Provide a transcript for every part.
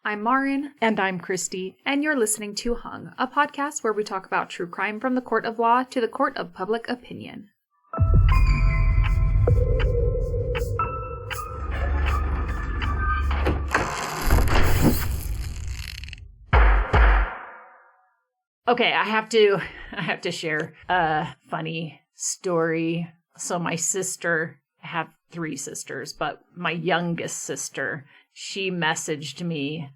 I'm Maryn. And I'm Christie. And you're listening to Hung, a podcast where we talk about true crime from the court of law to the court of public opinion. Okay, I have to share a funny story. So my sister, I have 3 sisters, but my youngest sister, she messaged me.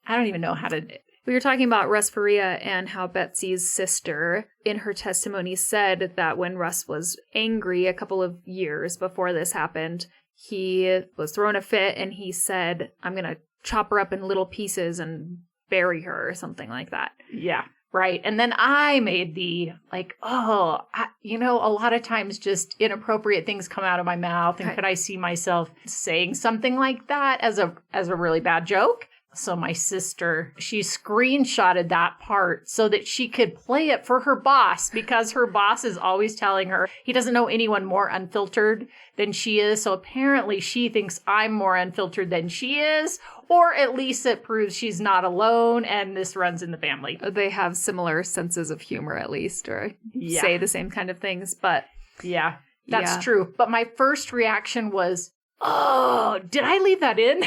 I don't even know how to... We were talking about Russ Faria and how Betsy's sister, in her testimony, said that when Russ was angry a couple of years before this happened, he was throwing a fit and he said, I'm going to chop her up in little pieces and bury her or something like that. Yeah. Right. And then I made the a lot of times just inappropriate things come out of my mouth. And could I see myself saying something like that as a really bad joke? So my sister, she screenshotted that part so that she could play it for her boss, because her boss is always telling her he doesn't know anyone more unfiltered than she is. So apparently she thinks I'm more unfiltered than she is, or at least it proves she's not alone and this runs in the family. They have similar senses of humor, at least, or say the same kind of things. But yeah, that's true. But my first reaction was, oh, did I leave that in?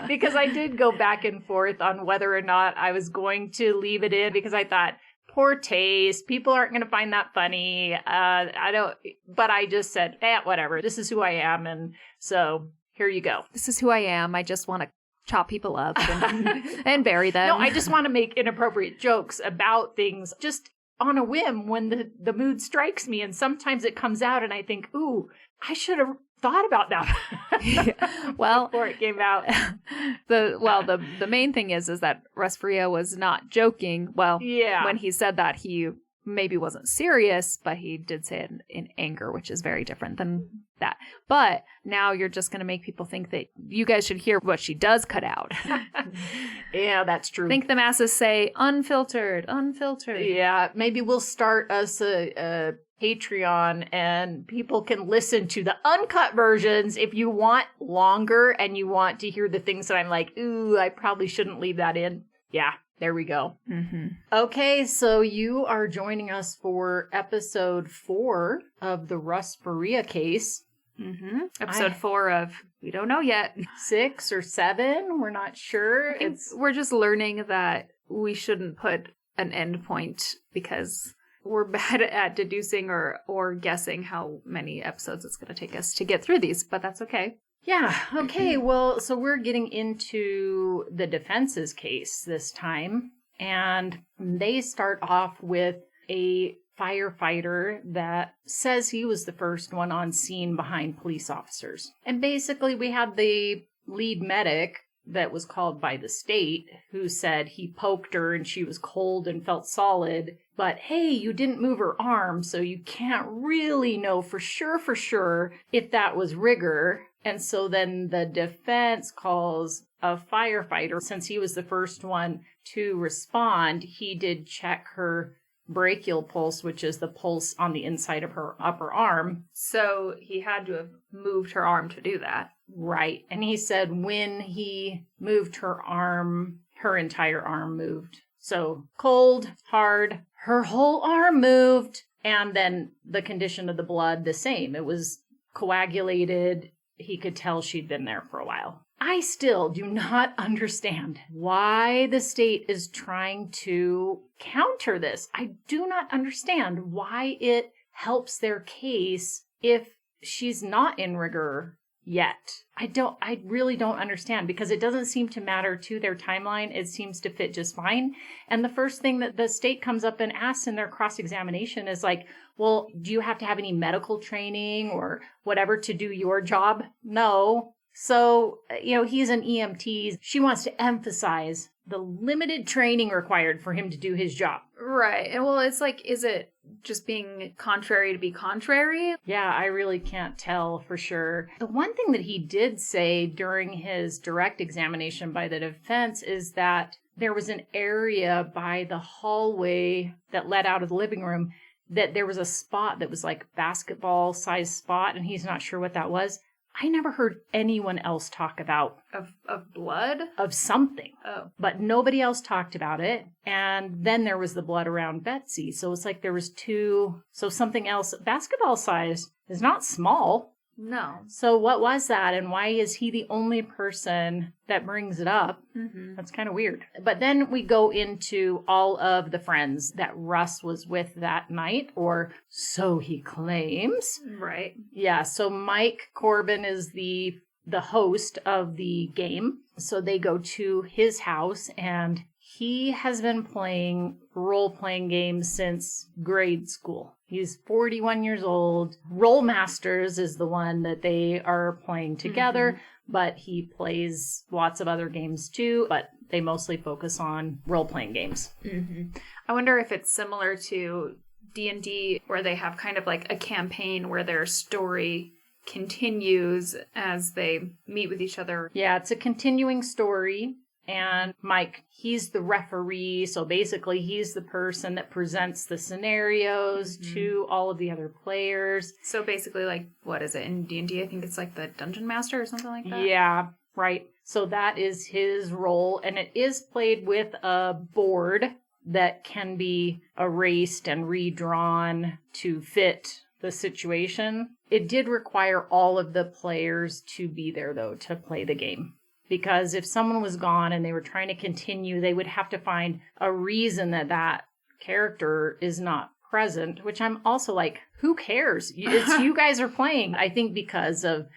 Because I did go back and forth on whether or not I was going to leave it in, because I thought, poor taste. People aren't going to find that funny. But I just said, whatever. This is who I am. And so here you go. This is who I am. I just want to chop people up and bury them. No, I just want to make inappropriate jokes about things just on a whim when the mood strikes me. And sometimes it comes out and I think, ooh, I should have thought about that well before it came out. The main thing is that Russ Faria was not joking. When he said that, he maybe wasn't serious, but he did say it in anger, which is very different than that. But now you're just going to make people think that you guys should hear what she does cut out. Yeah, that's true. Think the masses say unfiltered. Yeah, maybe we'll start us a Patreon and people can listen to the uncut versions if you want longer and you want to hear the things that I'm like, ooh, I probably shouldn't leave that in. Yeah, there we go. Mm-hmm. Okay, so you are joining us for episode 4 of the Russ Faria case. Mm-hmm. Episode 4 of, we don't know yet. 6 or 7, we're not sure. We're just learning that we shouldn't put an end point because we're bad at deducing or guessing how many episodes it's going to take us to get through these, but that's okay. Yeah, okay. Well, so we're getting into the defense's case this time, and they start off with a firefighter that says he was the first one on scene behind police officers. And basically we had the lead medic that was called by the state who said he poked her and she was cold and felt solid. But hey, you didn't move her arm, so you can't really know for sure if that was rigor. And so then the defense calls a firefighter. Since he was the first one to respond, he did check her brachial pulse, which is the pulse on the inside of her upper arm. So he had to have moved her arm to do that. Right. And he said when he moved her arm, her entire arm moved. So cold, hard, her whole arm moved. And then the condition of the blood, the same. It was coagulated. He could tell she'd been there for a while. I still do not understand why the state is trying to counter this. I do not understand why it helps their case if she's not in rigor yet. I really don't understand, because it doesn't seem to matter to their timeline. It seems to fit just fine. And the first thing that the state comes up and asks in their cross-examination is like, well, do you have to have any medical training or whatever to do your job? No. So, he's an EMT. She wants to emphasize the limited training required for him to do his job. Right. And well, it's like, is it just being contrary to be contrary? Yeah, I really can't tell for sure. The one thing that he did say during his direct examination by the defense is that there was an area by the hallway that led out of the living room that there was a spot that was like basketball-sized spot, and he's not sure what that was. I never heard anyone else talk about Of blood? of something. Oh. But nobody else talked about it. And then there was the blood around Betsy. So it's like there was two. So something else. Basketball size is not small. No. So what was that? And why is he the only person that brings it up? Mm-hmm. That's kind of weird. But then we go into all of the friends that Russ was with that night, or so he claims. Right. Yeah, so Mike Corbin is the host of the game. So they go to his house, and he has been playing role-playing games since grade school. He's 41 years old. Roll Masters is the one that they are playing together, but he plays lots of other games too, but they mostly focus on role-playing games. Mm-hmm. I wonder if it's similar to D&D, where they have kind of like a campaign where their story continues as they meet with each other. Yeah, it's a continuing story. And Mike, he's the referee. So basically, he's the person that presents the scenarios to all of the other players. So basically, like, what is it in D&D? I think it's like the Dungeon Master or something like that. Yeah, right. So that is his role. And it is played with a board that can be erased and redrawn to fit the situation. It did require all of the players to be there, though, to play the game. Because if someone was gone and they were trying to continue, they would have to find a reason that character is not present, which I'm also like, who cares? It's you guys are playing. I think because of,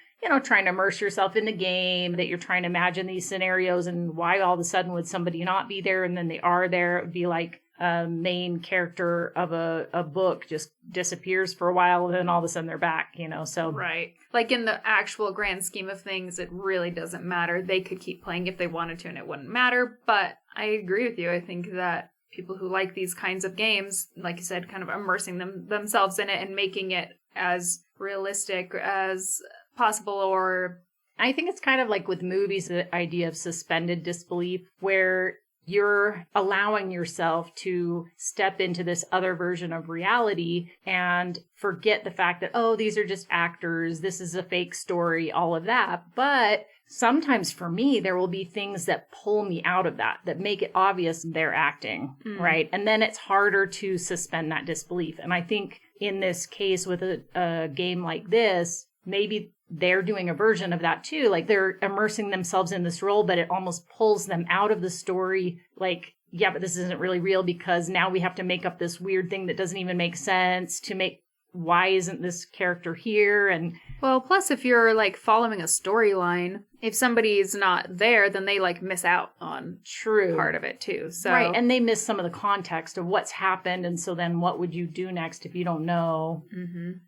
trying to immerse yourself in the game, that you're trying to imagine these scenarios and why all of a sudden would somebody not be there and then they are there. It would be like a main character of a book just disappears for a while and then all of a sudden they're back, so. Right. Like in the actual grand scheme of things, it really doesn't matter. They could keep playing if they wanted to and it wouldn't matter. But I agree with you. I think that people who like these kinds of games, like you said, kind of immersing themselves in it and making it as realistic as possible. Or I think it's kind of like with movies, the idea of suspended disbelief, where you're allowing yourself to step into this other version of reality and forget the fact that, oh, these are just actors, this is a fake story, all of that. But sometimes for me, there will be things that pull me out of that make it obvious they're acting, right? And then it's harder to suspend that disbelief. And I think in this case with a game like this, maybe they're doing a version of that too. Like they're immersing themselves in this role, but it almost pulls them out of the story. Like, yeah, but this isn't really real because now we have to make up this weird thing that doesn't even make sense to make, why isn't this character here? And well, plus if you're like following a storyline, if somebody's not there, then they like miss out on part of it too. So right, and they miss some of the context of what's happened, and so then what would you do next if you don't know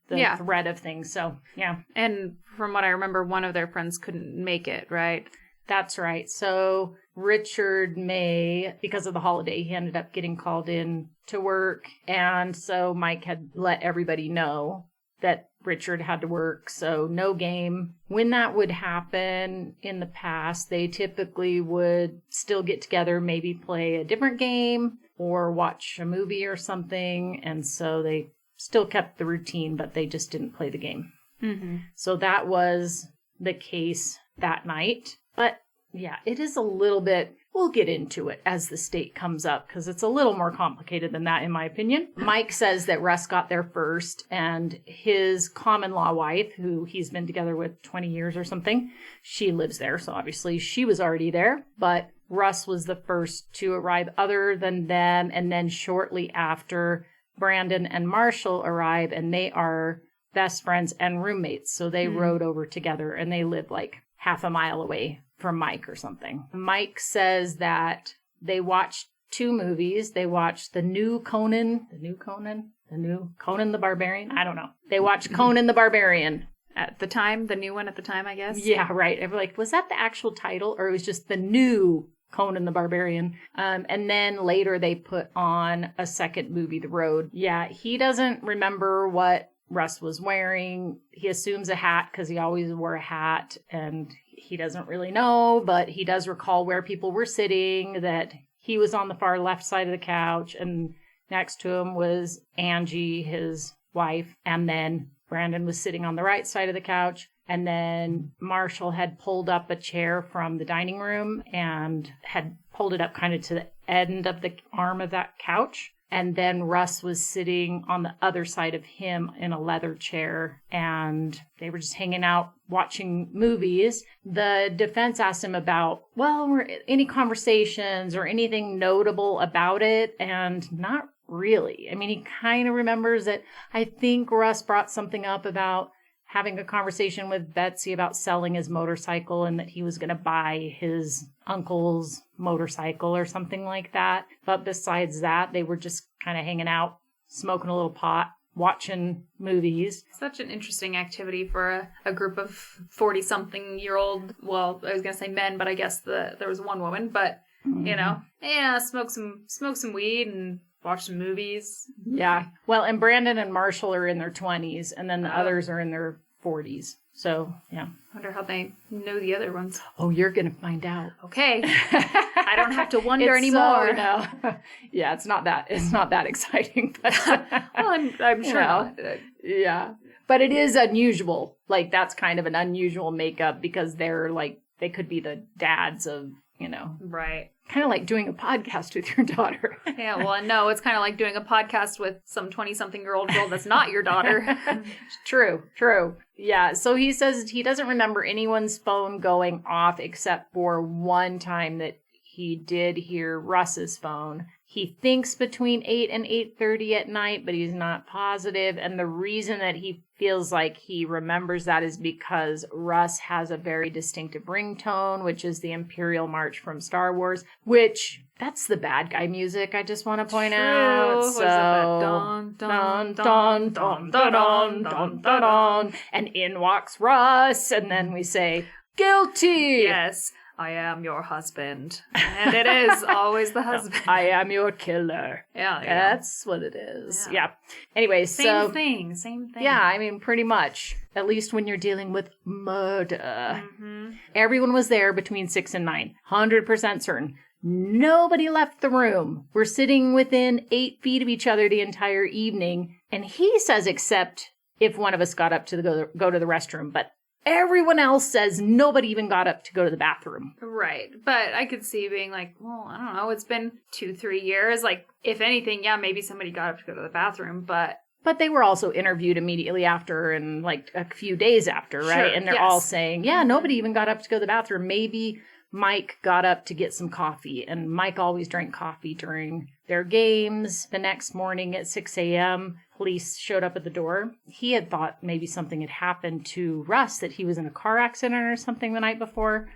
the thread of things? So yeah, and from what I remember, one of their friends couldn't make it, right? That's right. So Richard May, because of the holiday, he ended up getting called in to work, and so Mike had let everybody know that Richard had to work, so no game. When that would happen in the past, they typically would still get together, maybe play a different game or watch a movie or something, and so they still kept the routine, but they just didn't play the game. So that was the case that night. But yeah, it is a little bit, we'll get into it as the state comes up because it's a little more complicated than that, in my opinion. Mike says that Russ got there first, and his common law wife, who he's been together with 20 years or something, she lives there. So obviously she was already there, but Russ was the first to arrive other than them. And then shortly after, Brandon and Marshall arrive, and they are best friends and roommates. So they rode over together, and they live like half a mile away from Mike or something. Mike says that they watched 2 movies. They watched the new Conan the Barbarian. I don't know. They watched Conan the Barbarian. At the time, the new one at the time, I guess. Yeah, right. And we're like, was that the actual title, or it was just the new Conan the Barbarian? And then later they put on a second movie, The Road. Yeah, he doesn't remember what Russ was wearing. He assumes a hat because he always wore a hat, and he doesn't really know, but he does recall where people were sitting, that he was on the far left side of the couch, and next to him was Angie, his wife, and then Brandon was sitting on the right side of the couch, And then Marshall had pulled up a chair from the dining room and had pulled it up kind of to the end of the arm of that couch. And then Russ was sitting on the other side of him in a leather chair, and they were just hanging out watching movies. The defense asked him about, were any conversations or anything notable about it? And not really. I mean, he kind of remembers that I think Russ brought something up about having a conversation with Betsy about selling his motorcycle and that he was going to buy his uncle's motorcycle or something like that. But besides that, they were just kind of hanging out, smoking a little pot, watching movies. Such an interesting activity for a group of 40-something-year-old, well, I was going to say men, but I guess there was one woman, but, smoke some weed and watch some movies. Yeah. Well, and Brandon and Marshall are in their 20s, and then the others are in their 40s. So, yeah. Wonder how they know the other ones. Oh, you're going to find out. Okay. I don't have to wonder anymore. Yeah, it's not that exciting. But, well, I'm sure not. Yeah. But it is unusual. Like, that's kind of an unusual makeup because they're like, they could be the dads of, Right. Kind of like doing a podcast with your daughter. Yeah, well, no, it's kind of like doing a podcast with some 20-something-year-old girl that's not your daughter. True. Yeah, so he says he doesn't remember anyone's phone going off except for one time that he did hear Russ's phone. He thinks between 8 and 8:30 at night, but he's not positive. And the reason that he feels like he remembers that is because Russ has a very distinctive ringtone, which is the Imperial March from Star Wars, which that's the bad guy music, I just want to point out. So, dun, dun, dun, dun, dun, dun, dun, dun, dun, and in walks Russ, and then we say, guilty! Yes. I am your husband. And it is always the husband. I am your killer. Yeah. That's what it is. Yeah. Anyway, Same thing. Yeah, I mean, pretty much. At least when you're dealing with murder. Mm-hmm. Everyone was there between 6 and 9. 100% certain. Nobody left the room. We're sitting within 8 feet of each other the entire evening. And he says except if one of us got up to go to the restroom. But everyone else says nobody even got up to go to the bathroom. Right. But I could see being like, well, I don't know. It's been 2-3 years. Like, if anything, yeah, maybe somebody got up to go to the bathroom, but they were also interviewed immediately after and like a few days after, right? Sure, and they're all saying, yeah, nobody even got up to go to the bathroom. Maybe Mike got up to get some coffee, and Mike always drank coffee during their games. The next morning at 6 a.m., police showed up at the door. He had thought maybe something had happened to Russ, that he was in a car accident or something the night before.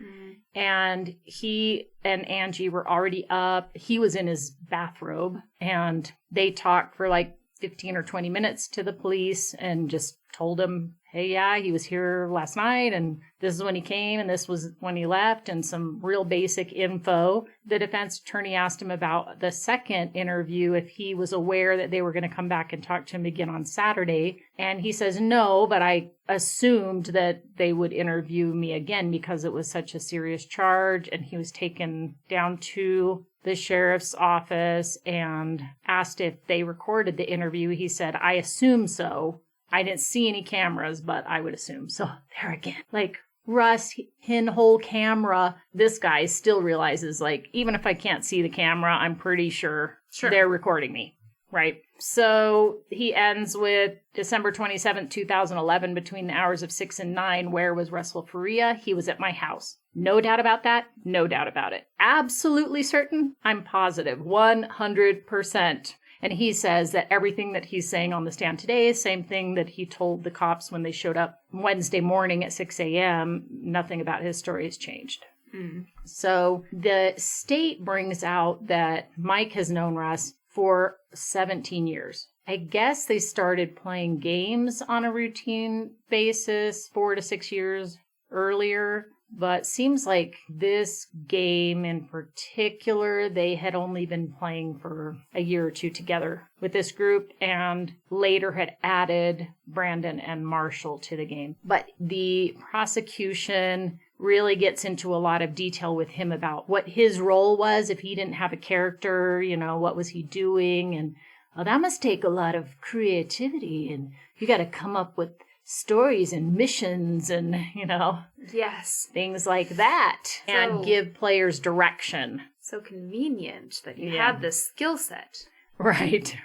And he and Angie were already up. He was in his bathrobe, and they talked for like 15 or 20 minutes to the police and just told him, hey, yeah, he was here last night, and this is when he came, and this was when he left, and some real basic info. The defense attorney asked him about the second interview, if he was aware that they were going to come back and talk to him again on Saturday. And he says, no, but I assumed that they would interview me again because it was such a serious charge. And he was taken down to the sheriff's office and asked if they recorded the interview. He said, I assume so. I didn't see any cameras, but I would assume. So there again, like Russ, pinhole camera, this guy still realizes, like, even if I can't see the camera, I'm pretty sure they're recording me, right? So he ends with December 27th, 2011, between the hours of 6 and 9. Where was Russ Faria? He was at my house. No doubt about that. No doubt about it. Absolutely certain. I'm positive. 100%. And he says that everything that he's saying on the stand today is the same thing that he told the cops when they showed up Wednesday morning at 6 a.m. Nothing about his story has changed. So the state brings out that Mike has known Russ for 17 years. I guess they started playing games on a routine basis 4 to 6 years earlier. But seems like this game in particular, they had only been playing for a year or two together with this group, and later had added Brandon and Marshall to the game. But the prosecution really gets into a lot of detail with him about what his role was. If he didn't have a character, what was he doing? And that must take a lot of creativity, and you got to come up with stories and missions and, Yes. things like that. And So- give players direction. So convenient that you Yeah. have this skill set. Right,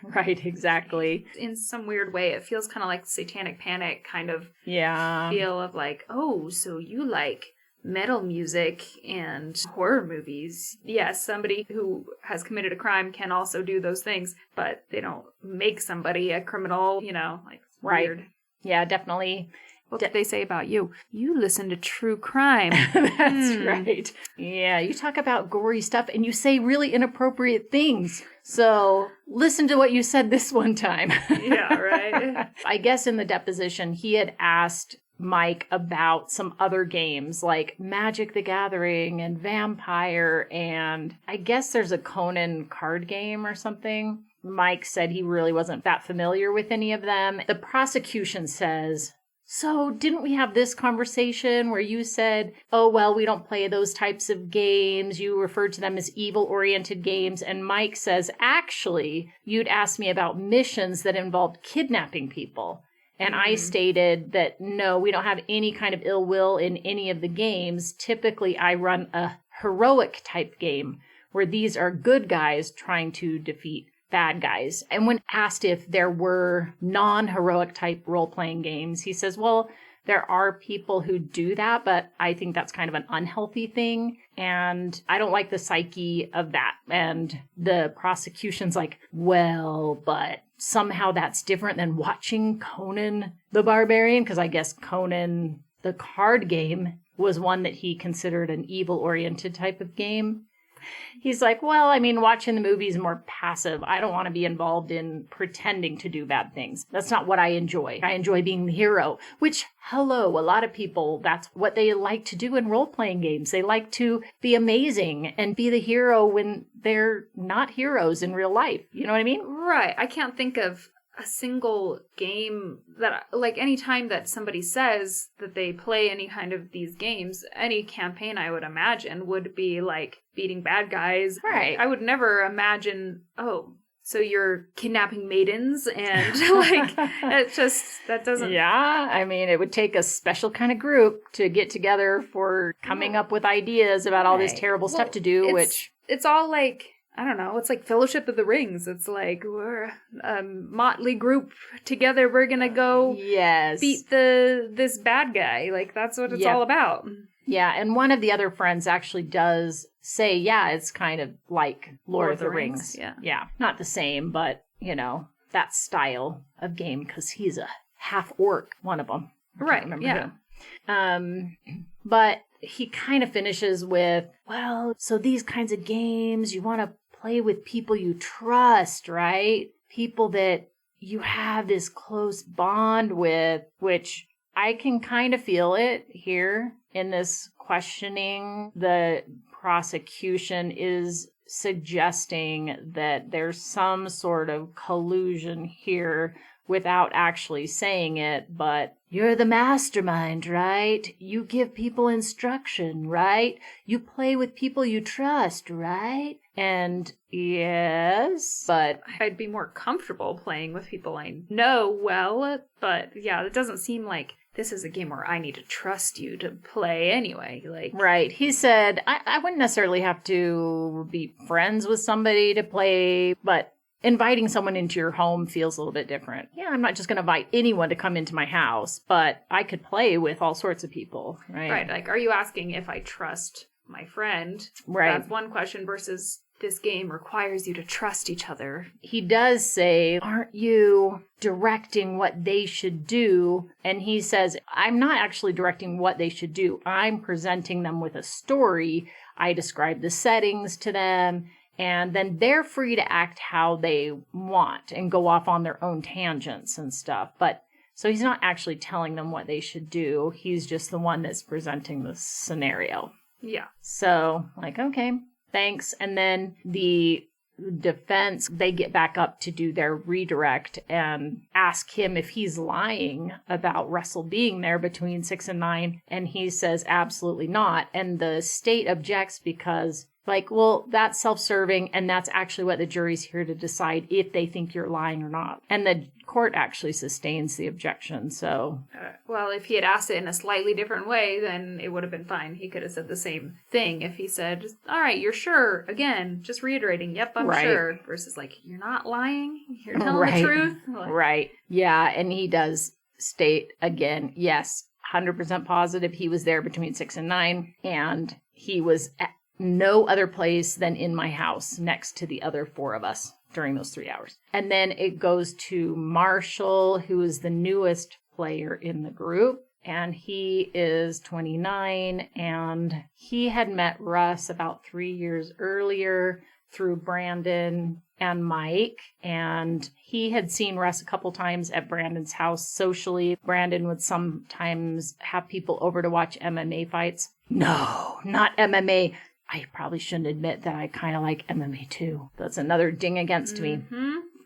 exactly. In some weird way, it feels kind of like Satanic Panic kind of Yeah. feel of like, oh, so you like metal music and horror movies. Yes, somebody who has committed a crime can also do those things, but they don't make somebody a criminal, like it's Right. weird. Yeah, definitely. What did they say about you? You listen to true crime. That's right. Yeah, you talk about gory stuff and you say really inappropriate things. So listen to what you said this one time. Yeah, right. I guess in the deposition, he had asked Mike about some other games like Magic the Gathering and Vampire, and I guess there's a Conan card game or something. Mike said he really wasn't that familiar with any of them. The prosecution says, so didn't we have this conversation where you said, oh, well, we don't play those types of games. You referred to them as evil-oriented games. And Mike says, actually, you'd asked me about missions that involved kidnapping people. And I stated that, no, we don't have any kind of ill will in any of the games. Typically, I run a heroic type game where these are good guys trying to defeat bad guys. And when asked if there were non-heroic type role-playing games, he says, well, there are people who do that, but I think that's kind of an unhealthy thing. And I don't like the psyche of that. And the prosecution's like, well, but somehow that's different than watching Conan the Barbarian, because I guess Conan, the card game, was one that he considered an evil-oriented type of game. He's like, well, I mean, watching the movie is more passive. I don't want to be involved in pretending to do bad things. That's not what I enjoy. I enjoy being the hero, which, hello, a lot of people, that's what they like to do in role-playing games. They like to be amazing and be the hero when they're not heroes in real life. You know what I mean? Right. I can't think of a single game that, like, any time that somebody says that they play any kind of these games, any campaign I would imagine would be like beating bad guys. Right. I would never imagine, oh, so you're kidnapping maidens and like, it just, that doesn't. Yeah. I mean, it would take a special kind of group to get together for coming up with ideas about all this terrible stuff to do, which. It's all like, I don't know, it's like Fellowship of the Rings. It's like, we're a motley group together. We're going to go beat this bad guy. Like, that's what it's all about. Yeah, and one of the other friends actually does say, yeah, it's kind of like Lord of the Rings. Yeah, not the same, but, that style of game, because he's a half-orc, one of them. Right, yeah. But he kind of finishes with, well, so these kinds of games, you want to play with people you trust, right? People that you have this close bond with, which I can kind of feel it here in this questioning. The prosecution is suggesting that there's some sort of collusion here without actually saying it, but you're the mastermind, right? You give people instruction, right? You play with people you trust, right? And yes, but I'd be more comfortable playing with people I know well, but yeah, it doesn't seem like this is a game where I need to trust you to play anyway. Like, right. He said, I wouldn't necessarily have to be friends with somebody to play, but inviting someone into your home feels a little bit different. Yeah, I'm not just going to invite anyone to come into my house, but I could play with all sorts of people, right? Right. Like, are you asking if I trust my friend? Right. That's one question versus this game requires you to trust each other. He does say, aren't you directing what they should do? And he says, I'm not actually directing what they should do. I'm presenting them with a story. I describe the settings to them. And then they're free to act how they want and go off on their own tangents and stuff. But so he's not actually telling them what they should do. He's just the one that's presenting the scenario. Yeah. So, like, okay, thanks. And then the defense, they get back up to do their redirect and ask him if he's lying about Russell being there between 6 and 9. And he says absolutely not. And the state objects because Like, well, that's self-serving, and that's actually what the jury's here to decide if they think you're lying or not. And the court actually sustains the objection, so... Well, if he had asked it in a slightly different way, then it would have been fine. He could have said the same thing if he said, all right, you're sure. Again, just reiterating, yep, I'm sure. Versus like, you're not lying? You're telling the truth? Like, right. Yeah, and he does state, again, yes, 100% positive he was there between 6 and 9, and he was at no other place than in my house next to the other 4 of us during those 3 hours. And then it goes to Marshall, who is the newest player in the group, and he is 29, and he had met Russ about 3 years earlier through Brandon and Mike, and he had seen Russ a couple times at Brandon's house socially. Brandon would sometimes have people over to watch MMA fights. No, not MMA. I probably shouldn't admit that I kind of like MMA too. That's another ding against me.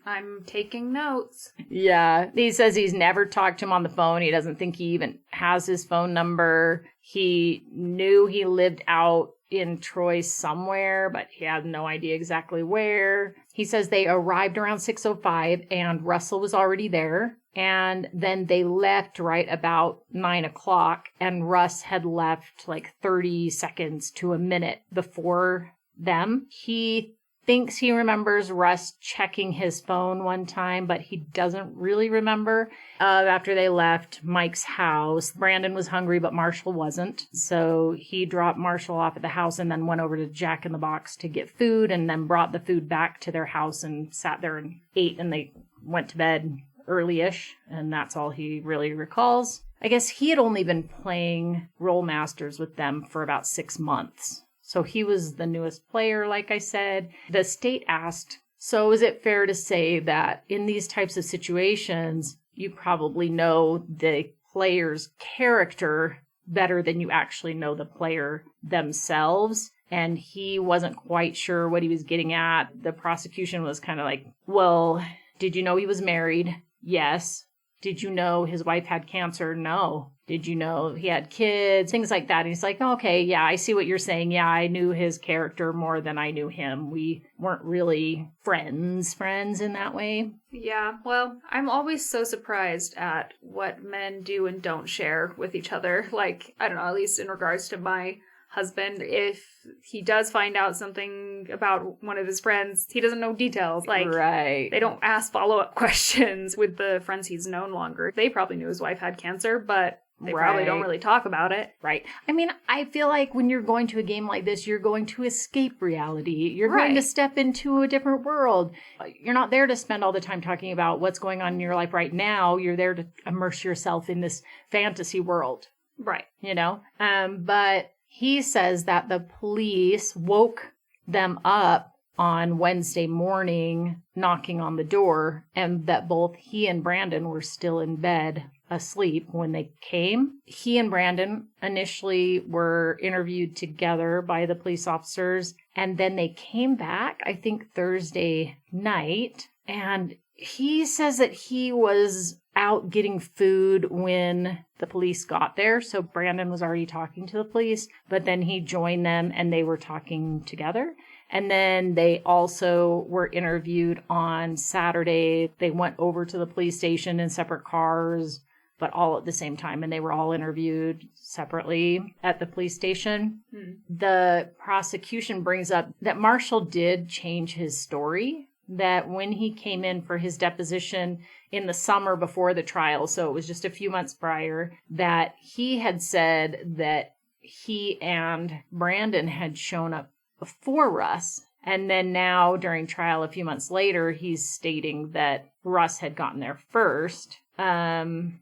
I'm taking notes. Yeah. He says he's never talked to him on the phone. He doesn't think he even has his phone number. He knew he lived out in Troy somewhere, but he had no idea exactly where. He says they arrived around 6:05 and Russell was already there. And then they left right about 9 o'clock, and Russ had left like 30 seconds to a minute before them. He thinks he remembers Russ checking his phone one time, but he doesn't really remember. After they left Mike's house, Brandon was hungry, but Marshall wasn't. So he dropped Marshall off at the house and then went over to Jack in the Box to get food, and then brought the food back to their house and sat there and ate, and they went to bed early-ish, and that's all he really recalls. I guess he had only been playing Roll Masters with them for about 6 months. So he was the newest player, like I said. The state asked, so is it fair to say that in these types of situations, you probably know the player's character better than you actually know the player themselves? And he wasn't quite sure what he was getting at. The prosecution was kind of like, well, did you know he was married? Yes. Did you know his wife had cancer? No. Did you know he had kids? Things like that. And he's like, okay, yeah, I see what you're saying. Yeah, I knew his character more than I knew him. We weren't really friends in that way. Yeah, well, I'm always so surprised at what men do and don't share with each other. Like, I don't know, at least in regards to my husband, if he does find out something about one of his friends, he doesn't know details. Like, right. They don't ask follow-up questions with the friends he's known longer. They probably knew his wife had cancer, but they probably don't really talk about it. Right. I mean, I feel like when you're going to a game like this, you're going to escape reality. You're going to step into a different world. You're not there to spend all the time talking about what's going on in your life right now. You're there to immerse yourself in this fantasy world. Right. You know? But he says that the police woke them up on Wednesday morning, knocking on the door, and that both he and Brandon were still in bed asleep when they came. He and Brandon initially were interviewed together by the police officers, and then they came back, I think Thursday night, and he says that he was out getting food when the police got there. So Brandon was already talking to the police, but then he joined them and they were talking together. And then they also were interviewed on Saturday. They went over to the police station in separate cars, but all at the same time. And they were all interviewed separately at the police station. The prosecution brings up that Marshall did change his story, that when he came in for his deposition in the summer before the trial, so it was just a few months prior, that he had said that he and Brandon had shown up before Russ. And then now during trial a few months later, he's stating that Russ had gotten there first. And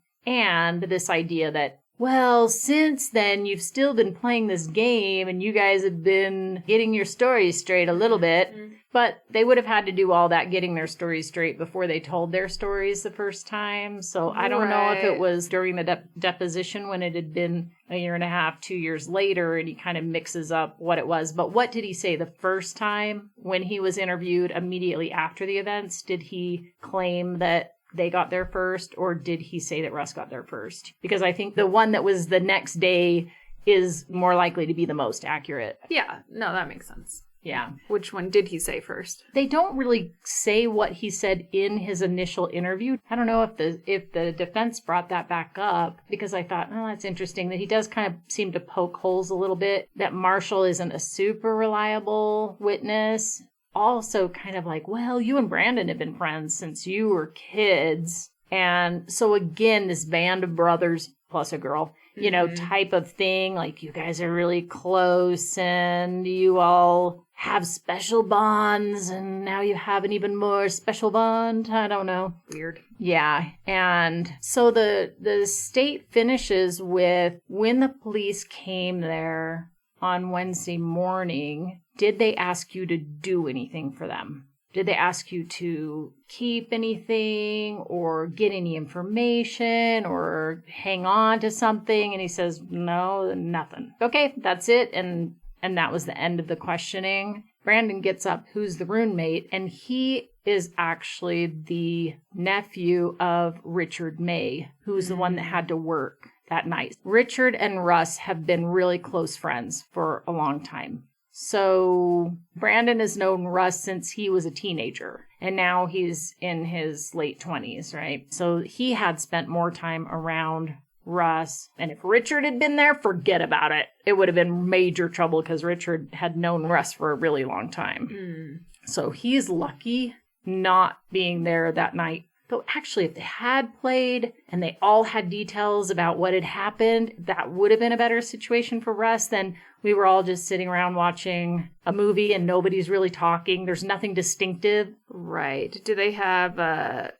this idea that, well, since then you've still been playing this game and you guys have been getting your stories straight a little bit. But they would have had to do all that getting their stories straight before they told their stories the first time. So I don't know if it was during the deposition when it had been a year and a half, 2 years later, and he kind of mixes up what it was. But what did he say the first time when he was interviewed immediately after the events? Did he claim that they got there first, or did he say that Russ got there first? Because I think the one that was the next day is more likely to be the most accurate. Yeah, no, that makes sense. Yeah. Which one did he say first? They don't really say what he said in his initial interview. I don't know if the defense brought that back up, because I thought, oh, that's interesting that he does kind of seem to poke holes a little bit, that Marshall isn't a super reliable witness. Also kind of like, well, you and Brandon have been friends since you were kids. And so again, this band of brothers plus a girl, you know, type of thing. Like, you guys are really close and you all have special bonds, and now you have an even more special bond. I don't know. Weird. Yeah. And so the state finishes with, when the police came there on Wednesday morning, did they ask you to do anything for them? Did they ask you to keep anything or get any information or hang on to something? And he says, no, nothing. Okay, that's it. And that was the end of the questioning. Brandon gets up, who's the roommate, and he is actually the nephew of Richard May, who's the one that had to work that night. Richard and Russ have been really close friends for a long time. So Brandon has known Russ since he was a teenager, and now he's in his late 20s, right? So he had spent more time around Russ. And if Richard had been there, forget about it. It would have been major trouble, because Richard had known Russ for a really long time. So he's lucky not being there that night. Though actually, if they had played and they all had details about what had happened, that would have been a better situation for Russ than we were all just sitting around watching a movie and nobody's really talking. There's nothing distinctive. Right. Do they have a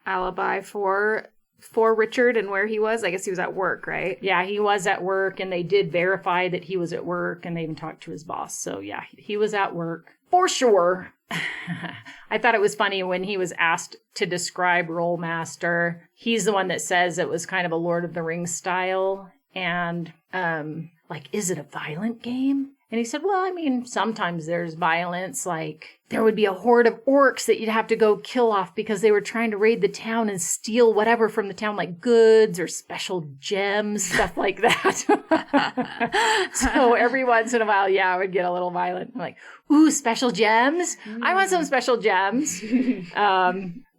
alibi for Richard and where he was? I guess he was at work, right? Yeah, he was at work, and they did verify that he was at work, and they even talked to his boss. So yeah, he was at work for sure. I thought it was funny when he was asked to describe Rollmaster. He's the one that says it was kind of a Lord of the Rings style, and like, is it a violent game? And he said, well, I mean, sometimes there's violence. Like, there would be a horde of orcs that you'd have to go kill off because they were trying to raid the town and steal whatever from the town, like goods or special gems, stuff like that. So every once in a while, yeah, I would get a little violent. I'm like, ooh, special gems? I want some special gems.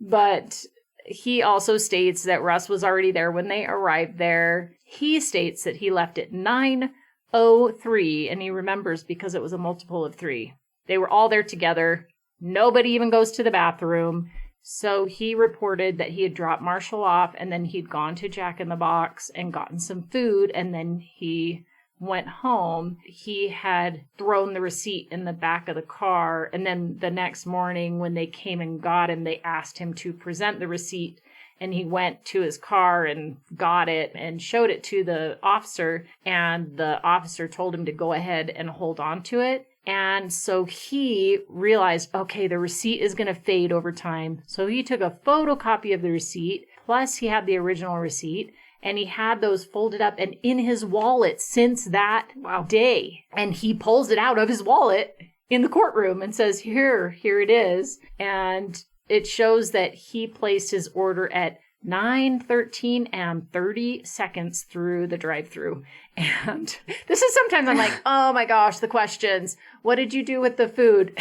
But he also states that Russ was already there when they arrived there. He states that he left at 9:03, and he remembers because it was a multiple of 3. They were all there together. Nobody even goes to the bathroom. So he reported that he had dropped Marshall off, and then he'd gone to Jack in the Box and gotten some food, and then he went home. He had thrown the receipt in the back of the car, and then the next morning when they came and got him, they asked him to present the receipt. And he went to his car and got it and showed it to the officer. And the officer told him to go ahead and hold on to it. And so he realized, okay, the receipt is going to fade over time. So he took a photocopy of the receipt. Plus he had the original receipt. And he had those folded up and in his wallet since that day. And he pulls it out of his wallet in the courtroom and says, here it is. And it shows that he placed his order at 9:13 and 30 seconds through the drive-thru. And this is sometimes I'm like, oh my gosh, the questions. What did you do with the food?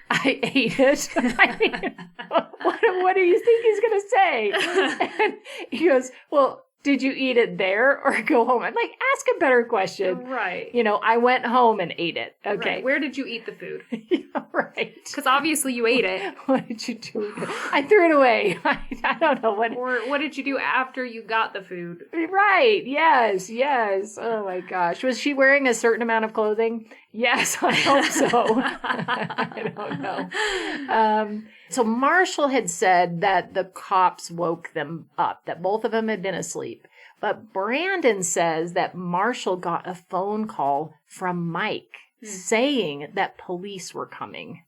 I ate it. I mean, what do you think he's going to say? And he goes, well, did you eat it there or go home? I'm like, ask a better question. Right. You know, I went home and ate it. Okay. Right. Where did you eat the food? Yeah, right. Because obviously you ate it. What did you do with it? I threw it away. I don't know what. Or what did you do after you got the food? Right. Yes. Oh my gosh. Was she wearing a certain amount of clothing? Yes, I hope so. I don't know. So Marshall had said that the cops woke them up, that both of them had been asleep. But Brandon says that Marshall got a phone call from Mike saying that police were coming.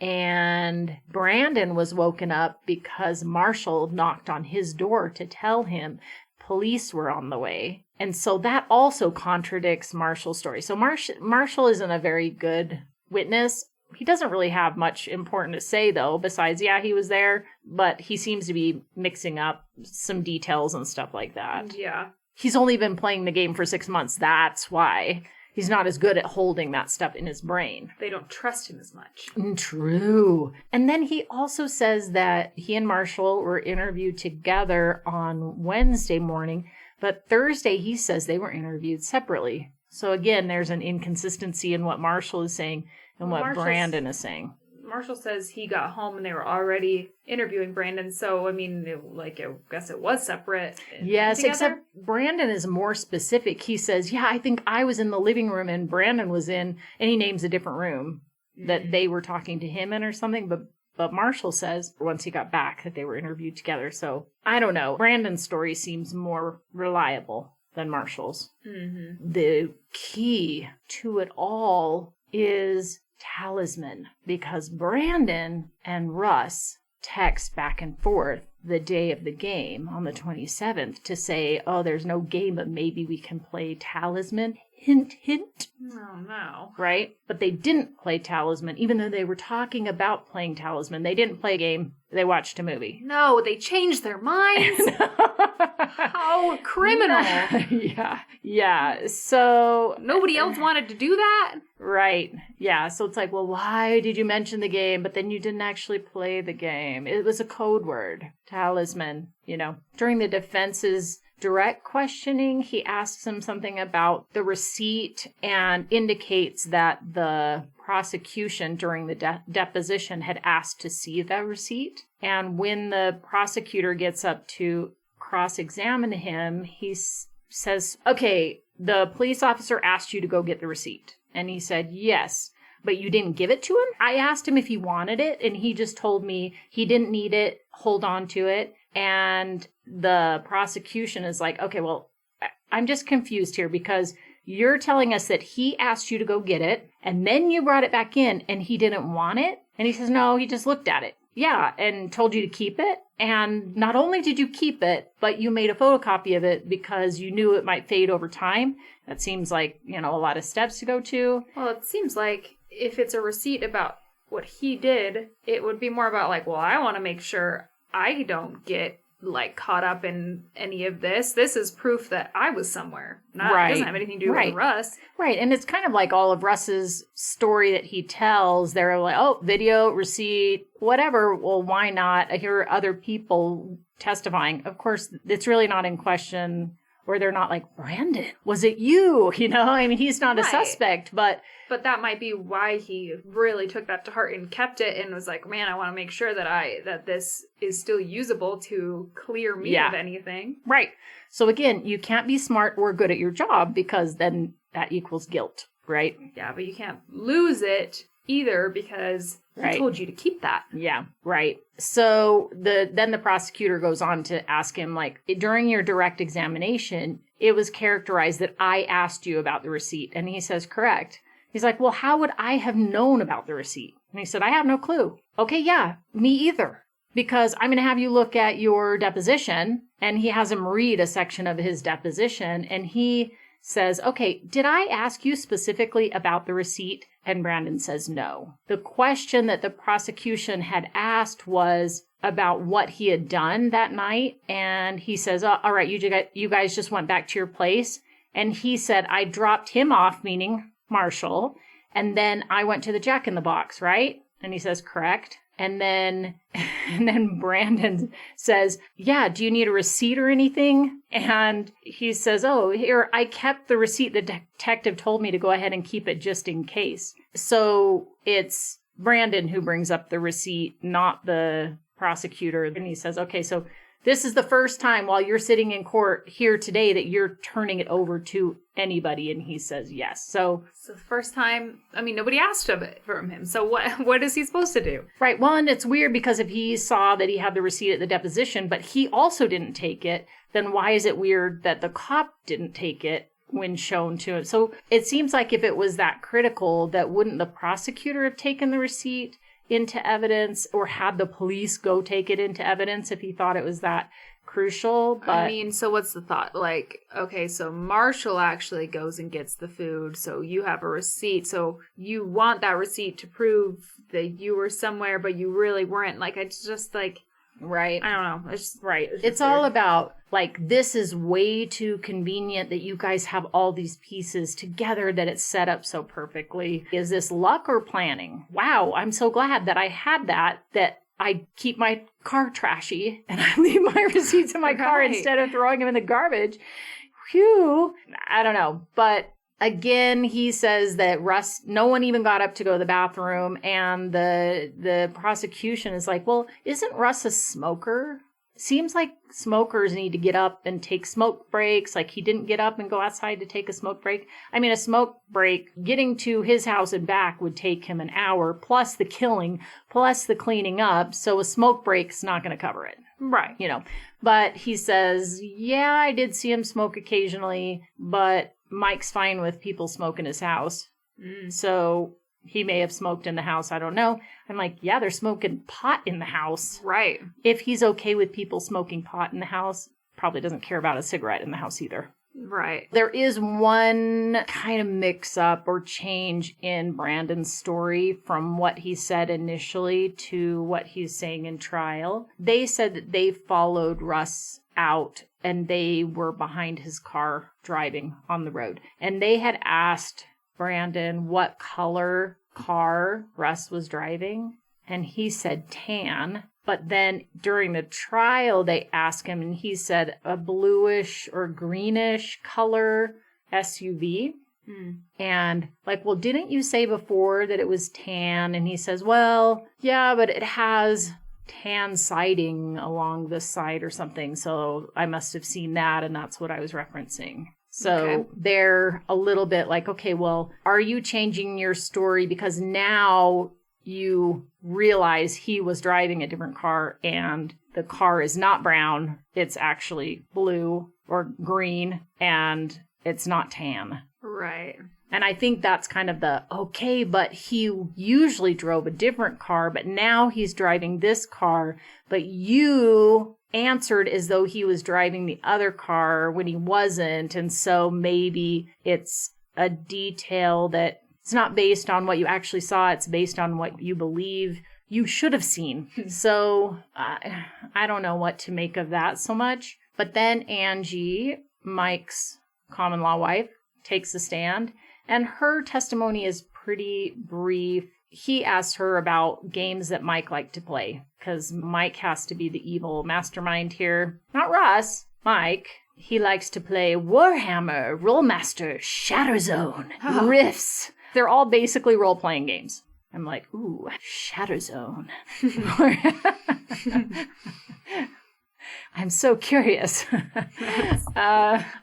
And Brandon was woken up because Marshall knocked on his door to tell him police were on the way. And so that also contradicts Marshall's story. So Marshall isn't a very good witness. He doesn't really have much important to say, though, besides, yeah, he was there, but he seems to be mixing up some details and stuff like that. Yeah. He's only been playing the game for 6 months. That's why. he's not as good at holding that stuff in his brain. They don't trust him as much. True. And then he also says that he and Marshall were interviewed together on Wednesday morning, but Thursday he says they were interviewed separately. So again, there's an inconsistency in what Marshall is saying and what Brandon is saying. Marshall says he got home and they were already interviewing Brandon. So, I mean, I guess it was separate. Yes, together. Except Brandon is more specific. He says, yeah, I think I was in the living room and Brandon was in, and he names a different room that they were talking to him in or something. But Marshall says once he got back that they were interviewed together. So I don't know. Brandon's story seems more reliable than Marshall's. Mm-hmm. The key to it all is talisman, because Brandon and Russ text back and forth the day of the game on the 27th to say, oh, there's no game, but maybe we can play talisman. Hint, hint. Oh, no. Right? But they didn't play talisman, even though they were talking about playing talisman. They didn't play a game. They watched a movie. No, they changed their minds. How criminal. Yeah. So nobody else wanted to do that? Right. Yeah. So it's like, well, why did you mention the game, but then you didn't actually play the game? It was a code word. Talisman, During the defense's direct questioning, he asks him something about the receipt and indicates that the prosecution during the deposition had asked to see that receipt. And when the prosecutor gets up to cross-examine him, he says, okay, the police officer asked you to go get the receipt. And he said, yes, but you didn't give it to him? I asked him if he wanted it, and he just told me he didn't need it, hold on to it. And the prosecution is like, okay, well, I'm just confused here because you're telling us that he asked you to go get it, and then you brought it back in, and he didn't want it? And he says, no, he just looked at it. Yeah, and told you to keep it. And not only did you keep it, but you made a photocopy of it because you knew it might fade over time. That seems like, a lot of steps to go to. Well, it seems like if it's a receipt about what he did, it would be more about like, well, I want to make sure I don't get caught up in any of this. This is proof that I was somewhere. It doesn't have anything to do with Russ. Right. And it's kind of like all of Russ's story that he tells. They're like, oh, video, receipt, whatever. Well, why not? I hear other people testifying. Of course, it's really not in question, or they're not like, Brandon, was it you? He's not a suspect, but that might be why he really took that to heart and kept it and was like, man, I want to make sure that this is still usable to clear me of anything. Right. So again, you can't be smart or good at your job because then that equals guilt, right? Yeah, but you can't lose it either because I told you to keep that. Yeah, right. So then the prosecutor goes on to ask him, during your direct examination, it was characterized that I asked you about the receipt. And he says, correct. He's like, well, how would I have known about the receipt? And he said, I have no clue. Okay, yeah, me either. Because I'm going to have you look at your deposition. And he has him read a section of his deposition. And he says, okay, did I ask you specifically about the receipt? And Brandon says no. The question that the prosecution had asked was about what he had done that night. And he says, all right, you guys just went back to your place. And he said, I dropped him off, meaning Marshall, and then I went to the Jack in the Box, right? And he says, correct. And then Brandon says, yeah, do you need a receipt or anything? And he says, oh, here, I kept the receipt. The detective told me to go ahead and keep it just in case. So it's Brandon who brings up the receipt, not the prosecutor. And he says, okay, so this is the first time while you're sitting in court here today that you're turning it over to anybody. And he says yes. So the first time, nobody asked of it from him. So what is he supposed to do? Right. Well, and it's weird because if he saw that he had the receipt at the deposition, but he also didn't take it, then why is it weird that the cop didn't take it when shown to him? So it seems like if it was that critical, that wouldn't the prosecutor have taken the receipt into evidence or had the police go take it into evidence if he thought it was that crucial? But so what's the thought? Okay, so Marshall actually goes and gets the food, so you have a receipt, so you want that receipt to prove that you were somewhere but you really weren't. Right. I don't know. It's all about, like, this is way too convenient that you guys have all these pieces together, that it's set up so perfectly. Is this luck or planning? Wow, I'm so glad that I had that I keep my car trashy and I leave my receipts in my car instead of throwing them in the garbage. Phew. I don't know. But again, he says that no one even got up to go to the bathroom. And the prosecution is like, well, isn't Russ a smoker? Seems like smokers need to get up and take smoke breaks. Like, he didn't get up and go outside to take a smoke break. I mean, a smoke break, getting to his house and back would take him an hour, plus the killing, plus the cleaning up. So a smoke break's not going to cover it. Right. But he says, yeah, I did see him smoke occasionally, but Mike's fine with people smoking his house. So he may have smoked in the house. I don't know. I'm like, yeah, they're smoking pot in the house. Right. If he's okay with people smoking pot in the house, probably doesn't care about a cigarette in the house either. Right. There is one kind of mix-up or change in Brandon's story from what he said initially to what he's saying in trial. They said that they followed Russ out and they were behind his car driving on the road. And they had asked Brandon what color car Russ was driving, and he said tan. But then during the trial, they asked him, and he said a bluish or greenish color SUV. And like, well, didn't you say before that it was tan? And he says, well, yeah, but it has tan siding along the side or something. So I must have seen that, and that's what I was referencing. So they're a little bit like, okay, well, are you changing your story because now you realize he was driving a different car and the car is not brown, it's actually blue or green, and it's not tan. Right. And I think that's kind of the, okay, but he usually drove a different car, but now he's driving this car, but you answered as though he was driving the other car when he wasn't. And so maybe it's a detail that it's not based on what you actually saw. It's based on what you believe you should have seen. So I don't know what to make of that so much. But then Angie, Mike's common law wife, takes the stand, and her testimony is pretty brief. He asked her about games that Mike liked to play, because Mike has to be the evil mastermind here. Not Russ, Mike. He likes to play Warhammer, Rollmaster, Shatterzone, Rifts. They're all basically role-playing games. I'm like, ooh, Shatterzone. I'm so curious.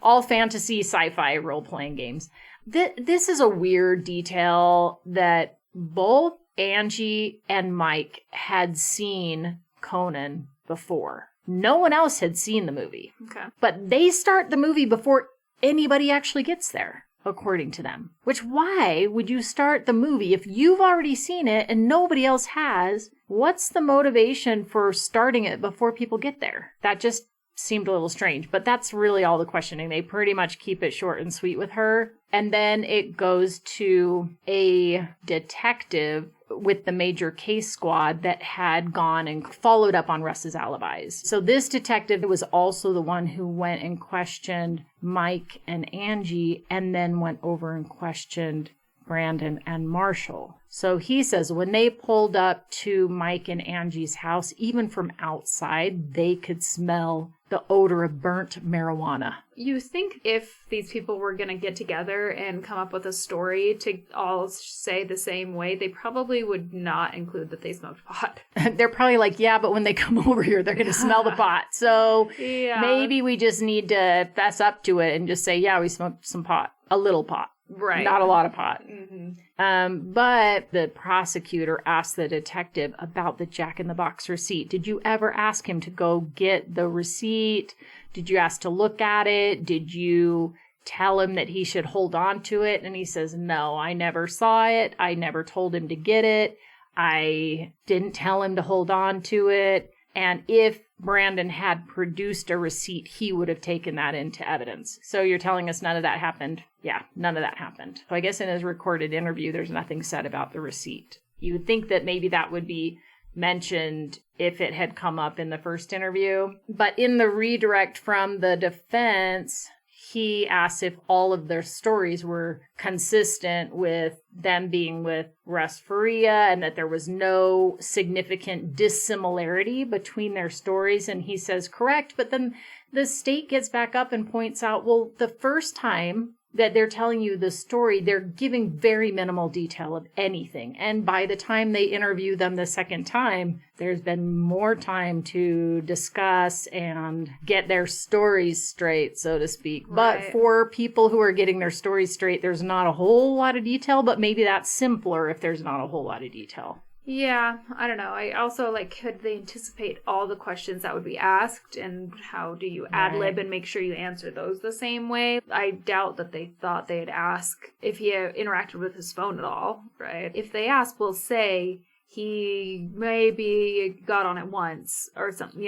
All fantasy, sci-fi role-playing games. This is a weird detail that both Angie and Mike had seen Conan before. No one else had seen the movie. Okay. But they start the movie before anybody actually gets there, according to them. Which, why would you start the movie if you've already seen it and nobody else has? What's the motivation for starting it before people get there? That just seemed a little strange, but that's really all the questioning. They pretty much keep it short and sweet with her. And then it goes to a detective with the major case squad that had gone and followed up on Russ's alibis. So this detective was also the one who went and questioned Mike and Angie, and then went over and questioned Brandon and Marshall. So he says when they pulled up to Mike and Angie's house, even from outside, they could smell the odor of burnt marijuana. You think if these people were going to get together and come up with a story to all say the same way, they probably would not include that they smoked pot. They're probably like, yeah, but when they come over here, they're going to smell the pot. So maybe we just need to fess up to it and just say, yeah, we smoked some pot. A little pot. Right. Not a lot of pot. Mm-hmm. But the prosecutor asked the detective about the Jack in the Box receipt. Did you ever ask him to go get the receipt? Did you ask to look at it? Did you tell him that he should hold on to it? And he says, no, I never saw it. I never told him to get it. I didn't tell him to hold on to it. And if Brandon had produced a receipt, he would have taken that into evidence. So you're telling us none of that happened? Yeah, none of that happened. So I guess in his recorded interview, there's nothing said about the receipt. You would think that maybe that would be mentioned if it had come up in the first interview. But in the redirect from the defense, he asked if all of their stories were consistent with them being with Russ Faria and that there was no significant dissimilarity between their stories. And he says, correct. But then the state gets back up and points out, well, the first time that they're telling you the story, they're giving very minimal detail of anything. And by the time they interview them the second time, there's been more time to discuss and get their stories straight, so to speak. Right. But for people who are getting their stories straight, there's not a whole lot of detail, but maybe that's simpler if there's not a whole lot of detail. Yeah, I don't know. I also, could they anticipate all the questions that would be asked, and how do you ad-lib and make sure you answer those the same way? I doubt that they thought they'd ask if he interacted with his phone at all, right? If they ask, we'll say he maybe got on it once or something,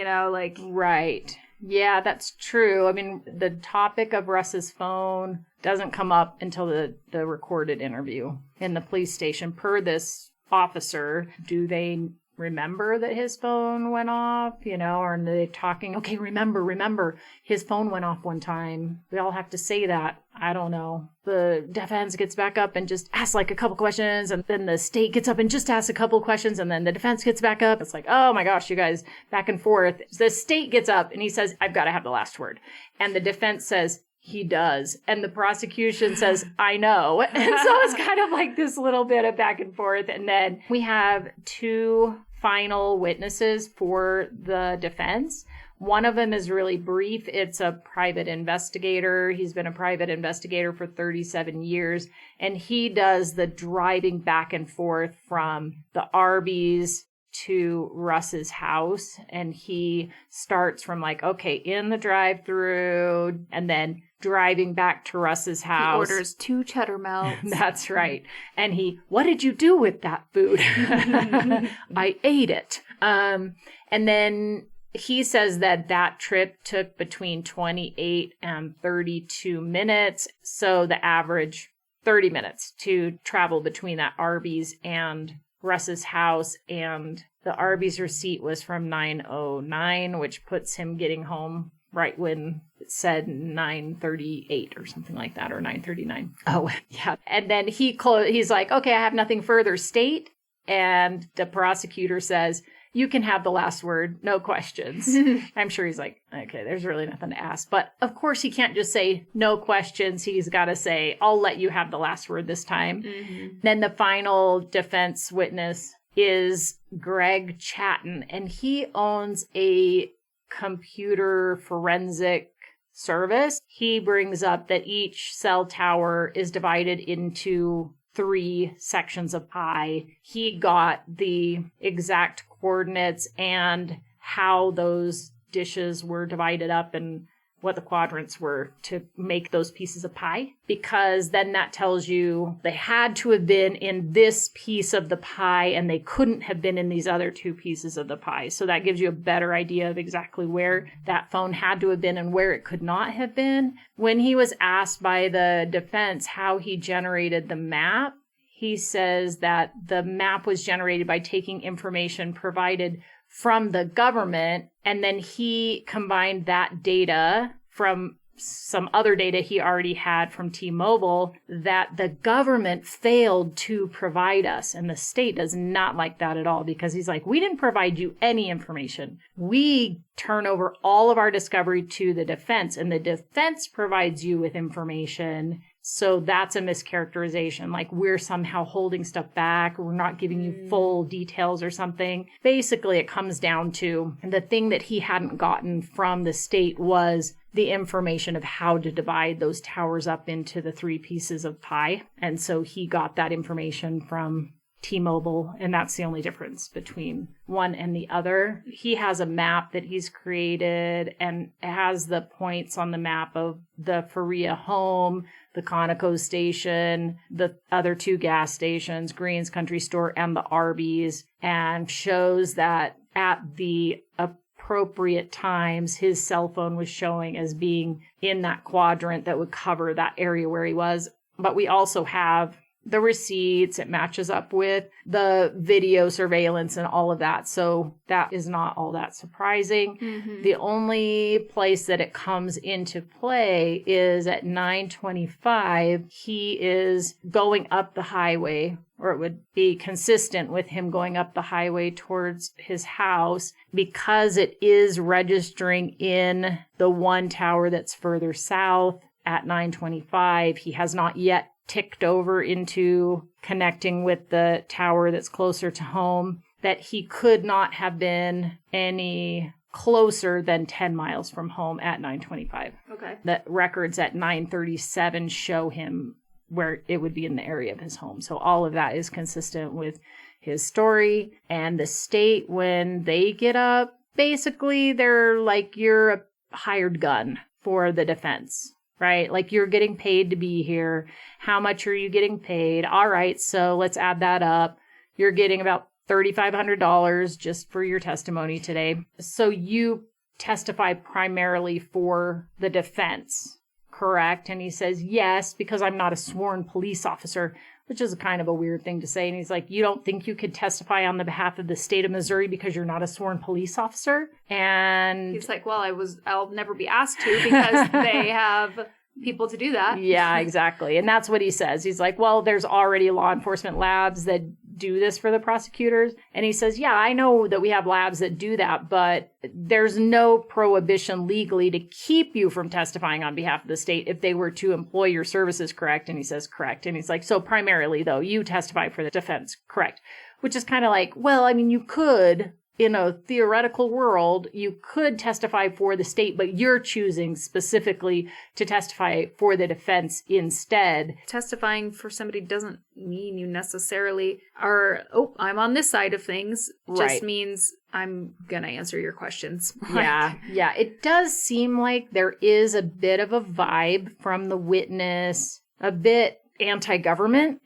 Right. Yeah, that's true. I mean, the topic of Russ's phone doesn't come up until the recorded interview in the police station. Per this officer, do they remember that his phone went off, or are they talking, okay, remember his phone went off one time, we all have to say that? I don't know. The defense gets back up and just asks a couple questions, and then the state gets up and just asks a couple questions, and then the defense gets back up. It's oh my gosh, you guys, back and forth. The state gets up and he says, I've got to have the last word. And the defense says, he does. And the prosecution says, I know. And so it's kind of this little bit of back and forth. And then we have two final witnesses for the defense. One of them is really brief. It's a private investigator. He's been a private investigator for 37 years. And he does the driving back and forth from the Arby's to Russ's house. And he starts from okay, in the drive-through, and then driving back to Russ's house. He orders 2 cheddar melts. That's right. And what did you do with that food? I ate it. And then he says that trip took between 28 and 32 minutes. So the average 30 minutes to travel between that Arby's and Russ's house. And the Arby's receipt was from 9:09, which puts him getting home right when it said 9:38 or something like that, or 9:39. Oh, yeah. And then he's like, okay, I have nothing further, state. And the prosecutor says, you can have the last word, no questions. I'm sure he's like, okay, there's really nothing to ask. But of course, he can't just say no questions. He's got to say, I'll let you have the last word this time. Mm-hmm. Then the final defense witness is Greg Chatton, and he owns a computer forensic service. He brings up that each cell tower is divided into 3 sections of pi. He got the exact coordinates and how those dishes were divided up and what the quadrants were to make those pieces of pie, because then that tells you they had to have been in this piece of the pie and they couldn't have been in these other 2 pieces of the pie. So that gives you a better idea of exactly where that phone had to have been and where it could not have been. When he was asked by the defense how he generated the map, he says that the map was generated by taking information provided from the government, and then he combined that data from some other data he already had from T-Mobile that the government failed to provide us. And the state does not like that at all, because he's like, we didn't provide you any information. We turn over all of our discovery to the defense, and the defense provides you with information. So that's a mischaracterization. We're somehow holding stuff back. We're not giving you full details or something. Basically, it comes down to the thing that he hadn't gotten from the state was the information of how to divide those towers up into the 3 pieces of pie. And so he got that information from T-Mobile, and that's the only difference between one and the other. He has a map that he's created, and it has the points on the map of the Faria home, the Conoco station, the other 2 gas stations, Green's Country Store, and the Arby's, and shows that at the appropriate times, his cell phone was showing as being in that quadrant that would cover that area where he was. But we also have the receipts. It matches up with the video surveillance and all of that. So that is not all that surprising. Mm-hmm. The only place that it comes into play is at 9:25. He is going up the highway, or it would be consistent with him going up the highway towards his house, because it is registering in the one tower that's further south at 9:25. He has not yet ticked over into connecting with the tower that's closer to home, that he could not have been any closer than 10 miles from home at 9:25. Okay. The records at 9:37 show him where it would be in the area of his home. So all of that is consistent with his story. And the state, when they get up, basically they're like, you're a hired gun for the defense, right? Like, you're getting paid to be here. How much are you getting paid? All right, so let's add that up. You're getting about $3,500 just for your testimony today. So you testify primarily for the defense, correct? And he says, yes, because I'm not a sworn police officer, which is kind of a weird thing to say. And he's like, you don't think you could testify on the behalf of the state of Missouri because you're not a sworn police officer? And he's like, well, I'll never be asked to, because they have people to do that. Yeah, exactly. And that's what he says. He's like, well, there's already law enforcement labs that do this for the prosecutors. And he says, yeah, I know that we have labs that do that, but there's no prohibition legally to keep you from testifying on behalf of the state if they were to employ your services, correct? And he says, correct. And he's like, so primarily, though, you testify for the defense, correct? Which is kind of like, well, I mean, you could, in a theoretical world, you could testify for the state, but you're choosing specifically to testify for the defense instead. Testifying for somebody doesn't mean you necessarily are, oh, I'm on this side of things. It just means I'm going to answer your questions. Yeah. It does seem like there is a bit of a vibe from the witness, a bit anti-government.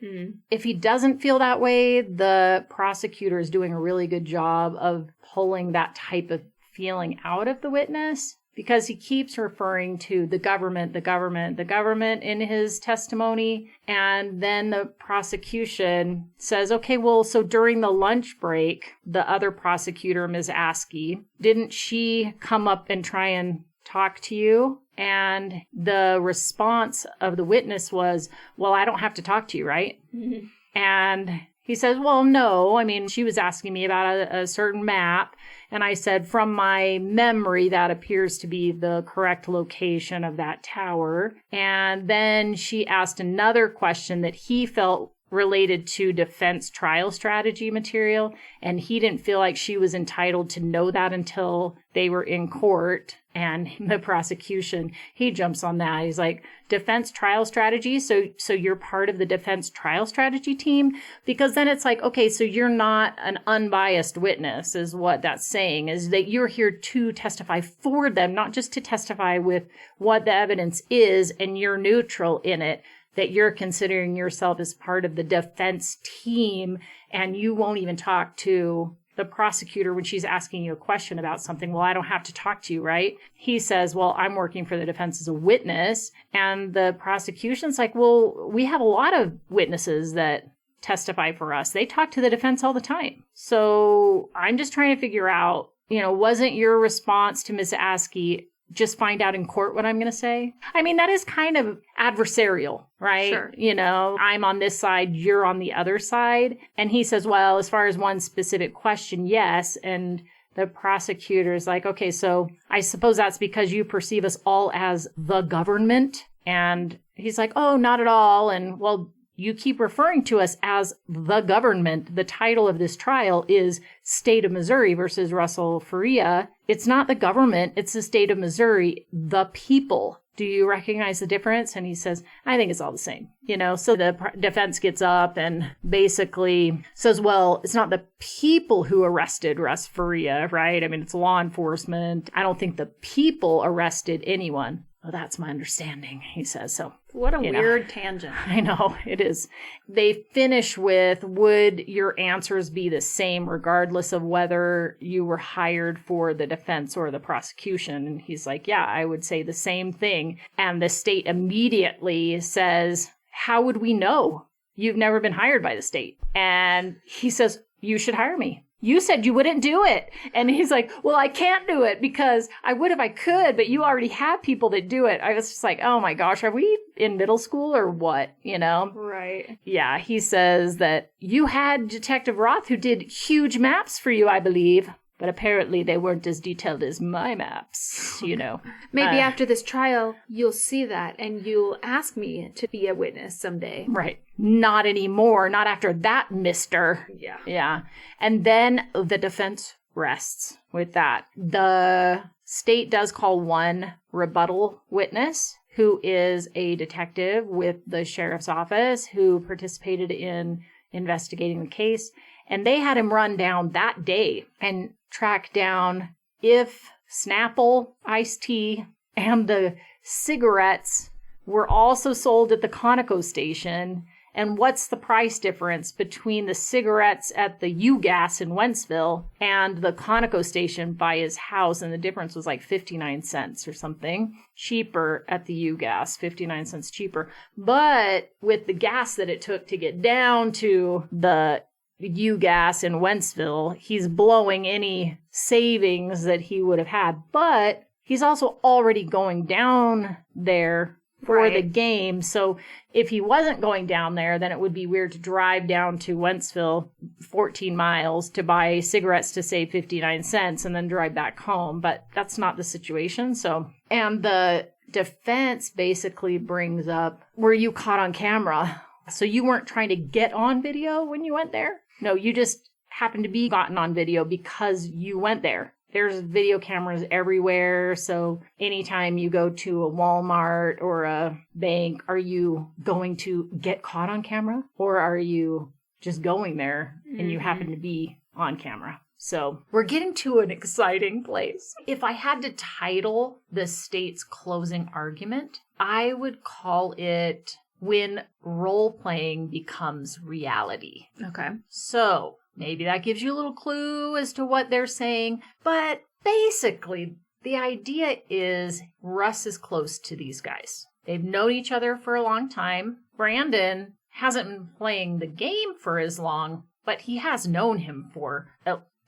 If he doesn't feel that way, the prosecutor is doing a really good job of pulling that type of feeling out of the witness, because he keeps referring to the government in his testimony. And then the prosecution says, okay, well, so during the lunch break, the other prosecutor, Ms. Askey, didn't she come up and try and talk to you? And the response of the witness was, well, I don't have to talk to you, right? Mm-hmm. And he says, well, no. I mean, she was asking me about a certain map. And I said, from my memory, that appears to be the correct location of that tower. And then she asked another question that he felt related to defense trial strategy material. And he didn't feel like she was entitled to know that until they were in court. And the prosecution, he jumps on that. He's like, defense trial strategy? So you're part of the defense trial strategy team? Because then it's like, okay, so you're not an unbiased witness, is what that's saying, is that you're here to testify for them, not just to testify with what the evidence is, and you're neutral in it, that you're considering yourself as part of the defense team, and you won't even talk to the prosecutor when she's asking you a question about something. Well, I don't have to talk to you, right? He says, well, I'm working for the defense as a witness. And the prosecution's like, well, we have a lot of witnesses that testify for us. They talk to the defense all the time. So I'm just trying to figure out, wasn't your response to Ms. Askey just find out in court what I'm going to say? I mean, that is kind of adversarial, right? Sure. I'm on this side, you're on the other side. And he says, well, as far as one specific question, yes. And the prosecutor is like, okay, so I suppose that's because you perceive us all as the government. And he's like, oh, not at all. And well, you keep referring to us as the government. The title of this trial is State of Missouri versus Russell Faria. It's not the government. It's the state of Missouri, the people. Do you recognize the difference? And he says, I think it's all the same. So the defense gets up and basically says, well, it's not the people who arrested Russ Faria, right? I mean, it's law enforcement. I don't think the people arrested anyone. Well, that's my understanding, he says. So what a weird tangent. I know, it is. They finish with, would your answers be the same regardless of whether you were hired for the defense or the prosecution? And he's like, yeah, I would say the same thing. And the state immediately says, how would we know? you've never been hired by the state. And he says, you should hire me. You said you wouldn't do it. And he's like, well, I can't do it because I would if I could, but you already have people that do it. I was just like, oh my gosh, are we in middle school or what? You know? Right. Yeah, he says that you had Detective Roth who did huge maps for you, I believe. But apparently they weren't as detailed as my maps, you know. Maybe after this trial, you'll see that and you'll ask me to be a witness someday. Right. Not anymore. Not after that, mister. Yeah. Yeah. And then the defense rests with that. The state does call one rebuttal witness who is a detective with the sheriff's office who participated in investigating the case. And they had him run down that day and track down if Snapple, iced tea, and the cigarettes were also sold at the Conoco station. And what's the price difference between the cigarettes at the U-Gas in Wentzville and the Conoco station by his house? And the difference was like 59 cents or something cheaper at the U-Gas, 59 cents cheaper. But with the gas that it took to get down to the U-Gas in Wentzville, he's blowing any savings that he would have had. But he's also already going down there for the game. So if he wasn't going down there, then it would be weird to drive down to Wentzville 14 miles to buy cigarettes to save 59 cents and then drive back home. But that's not the situation. So, and the defense basically brings up, were you caught on camera? So you weren't trying to get on video when you went there? No, you just happened to be gotten on video because you went there. There's video cameras everywhere. So anytime you go to a Walmart or a bank, are you going to get caught on camera? Or are you just going there and you happen to be on camera? So we're getting to an exciting place. If I had to title the state's closing argument, I would call it When Role-Playing Becomes Reality. Okay. So maybe that gives you a little clue as to what they're saying. But basically, the idea is Russ is close to these guys. They've known each other for a long time. Brandon hasn't been playing the game for as long, but he has known him for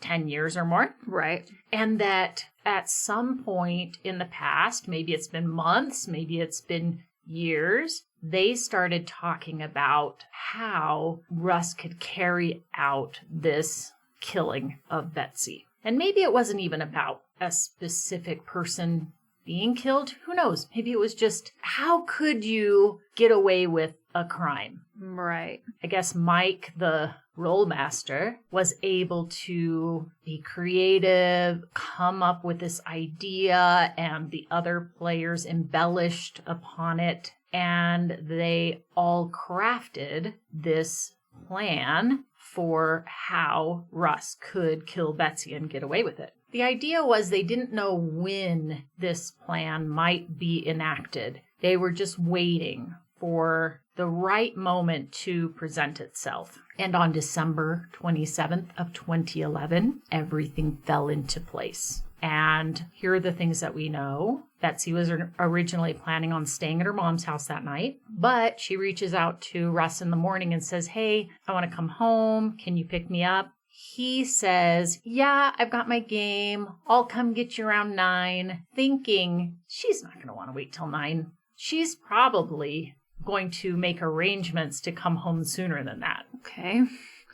10 years or more. Right. And that at some point in the past, maybe it's been months, maybe it's been years, they started talking about how Russ could carry out this killing of Betsy. And maybe it wasn't even about a specific person being killed. Who knows? Maybe it was just, how could you get away with a crime? Right. I guess Mike, the role master, was able to be creative, come up with this idea, and the other players embellished upon it. And they all crafted this plan for how Russ could kill Betsy and get away with it. The idea was they didn't know when this plan might be enacted. They were just waiting for the right moment to present itself. And on December 27th of 2011, everything fell into place. And here are the things that we know. Betsy was originally planning on staying at her mom's house that night, but she reaches out to Russ in the morning and says, hey, I want to come home. Can you pick me up? He says, yeah, I've got my game. I'll come get you around 9, thinking she's not going to want to wait till 9. She's probably going to make arrangements to come home sooner than that. Okay.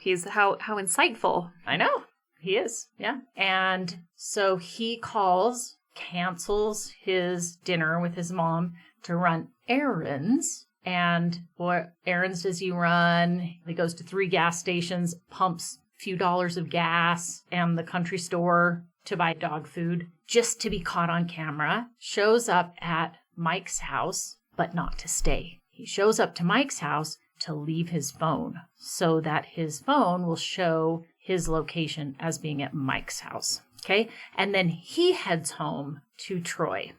He's how insightful. I know. He is, yeah. And so he cancels his dinner with his mom to run errands. And what errands does he run? He goes to 3 gas stations, pumps a few dollars of gas and the country store to buy dog food just to be caught on camera. Shows up at Mike's house, but not to stay. He shows up to Mike's house to leave his phone so that his phone will show his location as being at Mike's house. Okay. And then he heads home to Troy.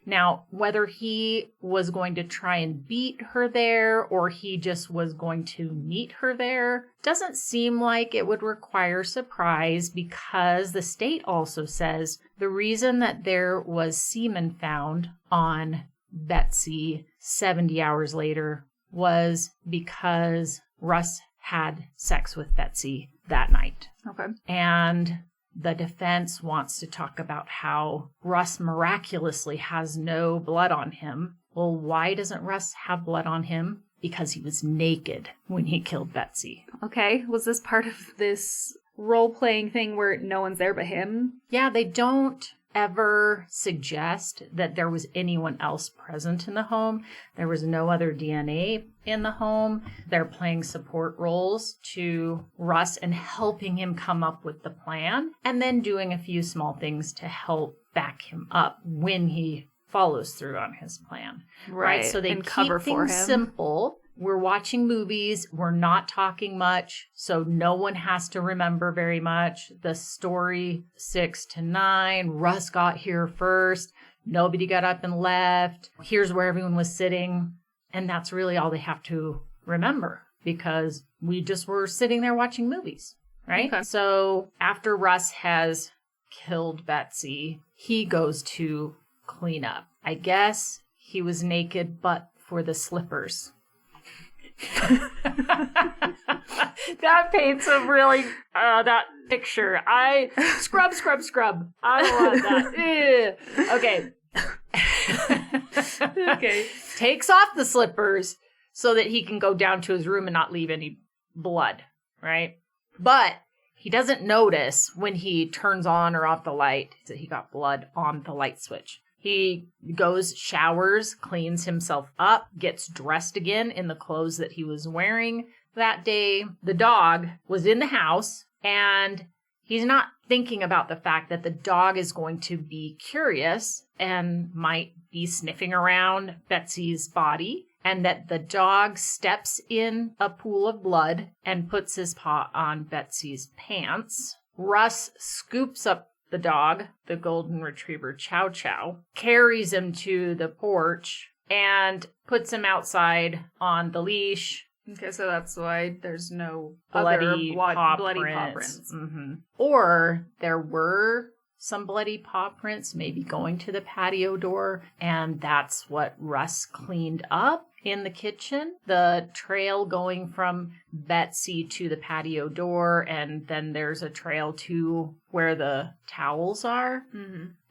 Now, whether he was going to try and beat her there or he just was going to meet her there doesn't seem like it would require surprise, because the state also says the reason that there was semen found on Betsy 70 hours later was because Russ had sex with Betsy that night. Okay. And the defense wants to talk about how Russ miraculously has no blood on him. Well, why doesn't Russ have blood on him? Because he was naked when he killed Betsy. Okay. Was this part of this role-playing thing where no one's there but him? Yeah, they don't ever suggest that there was anyone else present in the home. There was no other DNA in the home. They're playing support roles to Russ and helping him come up with the plan, and then doing a few small things to help back him up when he follows through on his plan. Right? So they keep things simple. We're watching movies. We're not talking much, so no one has to remember very much. The story 6 to 9, Russ got here first. Nobody got up and left. Here's where everyone was sitting. And that's really all they have to remember, because we just were sitting there watching movies, right? Okay. So after Russ has killed Betsy, he goes to clean up. I guess he was naked, but for the slippers. That paints a really that picture. Scrub. I don't want that. Okay. Okay. Takes off the slippers so that he can go down to his room and not leave any blood, right? But he doesn't notice when he turns on or off the light that he got blood on the light switch. He goes, showers, cleans himself up, gets dressed again in the clothes that he was wearing that day. The dog was in the house, and he's not thinking about the fact that the dog is going to be curious and might be sniffing around Betsy's body, and that the dog steps in a pool of blood and puts his paw on Betsy's pants. Russ scoops up the dog, the golden retriever Chow Chow, carries him to the porch and puts him outside on the leash. Okay, so that's why there's no bloody paw prints. Mm-hmm. Or there were some bloody paw prints, maybe going to the patio door, and that's what Russ cleaned up in the kitchen. The trail going from Betsy to the patio door, and then there's a trail to where the towels are,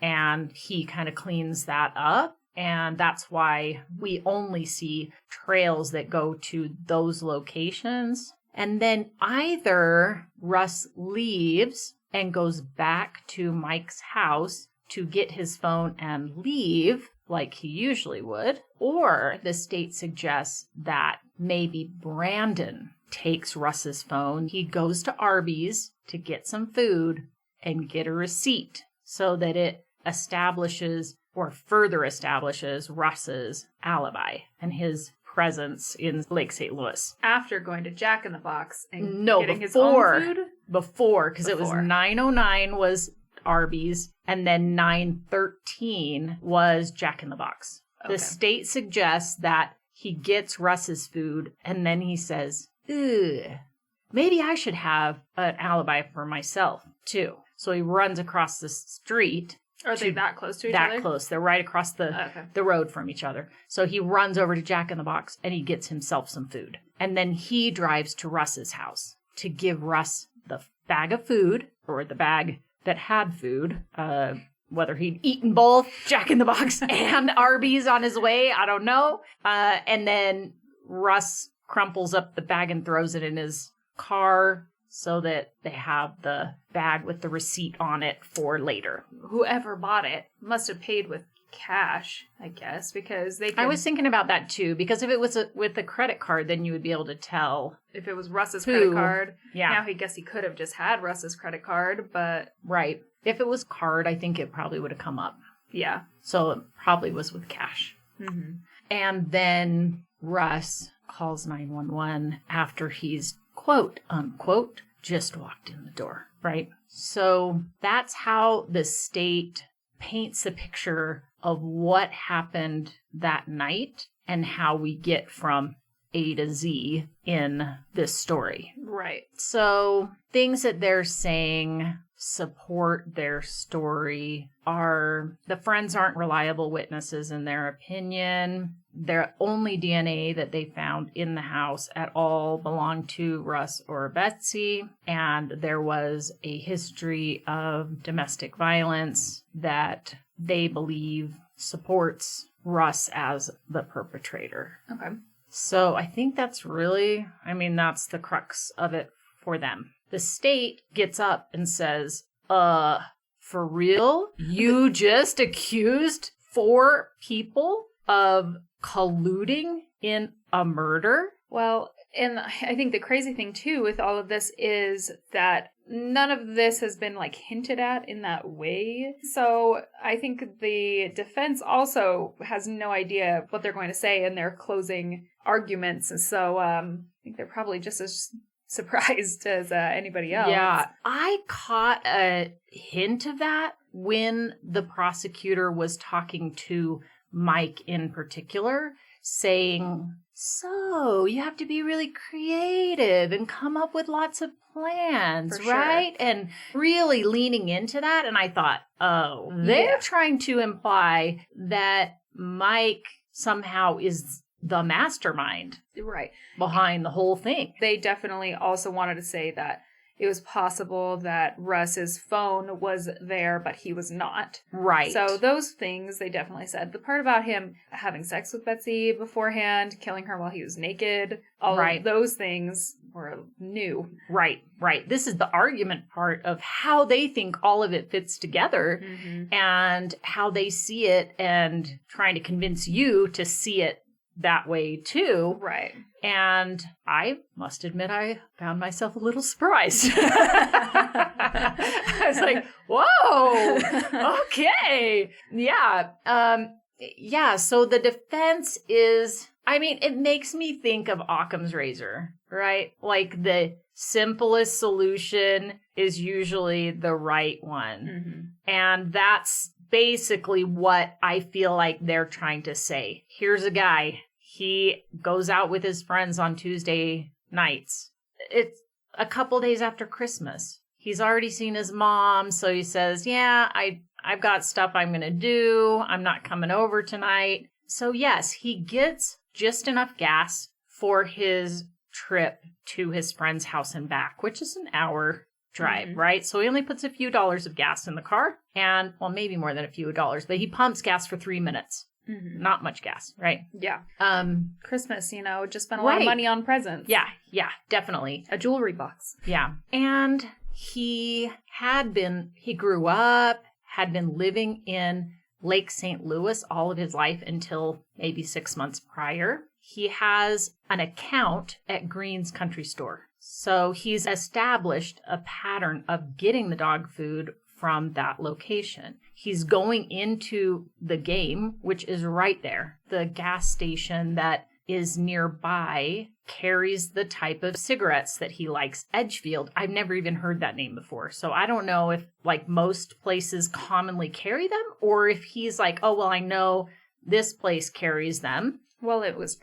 and he kind of cleans that up. And that's why we only see trails that go to those locations. And then either Russ leaves and goes back to Mike's house to get his phone and leave like he usually would, or the state suggests that maybe Brandon takes Russ's phone. He goes to Arby's to get some food and get a receipt so that it establishes or further establishes Russ's alibi and his presence in Lake St. Louis. After going to Jack in the Box and getting his own food? Before, because it was 9:09 was Arby's, and then 9:13 was Jack in the Box. Okay. The state suggests that he gets Russ's food, and then he says, maybe I should have an alibi for myself, too. So he runs across the street. Are they that close to each other? That close. They're right across the road from each other. So he runs over to Jack in the Box, and he gets himself some food. And then he drives to Russ's house to give Russ the bag of food, or the bag that had food, whether he'd eaten both Jack in the Box and Arby's on his way, I don't know. And then Russ crumples up the bag and throws it in his car so that they have the bag with the receipt on it for later. Whoever bought it must have paid with cash, I guess, because they could... I was thinking about that too, because if it was with a credit card, then you would be able to tell. If it was Russ's credit card, now he could have just had Russ's credit card, but... Right. If it was card, I think it probably would have come up. Yeah. So it probably was with cash. Mm-hmm. And then Russ calls 911 after he's, quote, unquote, just walked in the door, right? So that's how the state paints the picture of what happened that night and how we get from A to Z in this story. Right. So things that they're saying support their story. The friends aren't reliable witnesses in their opinion. The only DNA that they found in the house at all belonged to Russ or Betsy, and there was a history of domestic violence that they believe supports Russ as the perpetrator. Okay. So I think that's that's the crux of it for them. The state gets up and says, for real? You just accused 4 people of colluding in a murder? Well, and I think the crazy thing, too, with all of this is that none of this has been, hinted at in that way. So I think the defense also has no idea what they're going to say in their closing arguments. And so I think they're probably just as surprised as anybody else. Yeah, I caught a hint of that when the prosecutor was talking to Mike in particular, saying, so you have to be really creative and come up with lots of plans, For sure. right? And really leaning into that. And I thought, they're trying to imply that Mike somehow is the mastermind Right. behind the whole thing. They definitely also wanted to say that it was possible that Russ's phone was there, but he was not. Right. So those things they definitely said. The part about him having sex with Betsy beforehand, killing her while he was naked, all of those things were new. Right. This is the argument part of how they think all of it fits together and how they see it and trying to convince you to see it that way too. Right. And I must admit, I found myself a little surprised. I was like, whoa, okay. Yeah. So the defense is, it makes me think of Occam's razor, right? Like the simplest solution is usually the right one. And that's basically what I feel like they're trying to say. Here's a guy. He goes out with his friends on Tuesday nights. It's a couple days after Christmas. He's already seen his mom, so he says, I've got stuff I'm going to do. I'm not coming over tonight. So yes, he gets just enough gas for his trip to his friend's house and back, which is an hour drive, right? So he only puts a few dollars of gas in the car and, maybe more than a few dollars, but he pumps gas for 3 minutes. Not much gas, right? Yeah. Christmas, just spent a lot of money on presents. Yeah, definitely. A jewelry box. Yeah. And he grew up, had been living in Lake St. Louis all of his life until maybe 6 months prior. He has an account at Green's Country Store. So he's established a pattern of getting the dog food from that location. He's going into the game, which is right there. The gas station that is nearby carries the type of cigarettes that he likes. Edgefield. I've never even heard that name before. So I don't know if most places commonly carry them or if he's like, I know this place carries them. Well, it was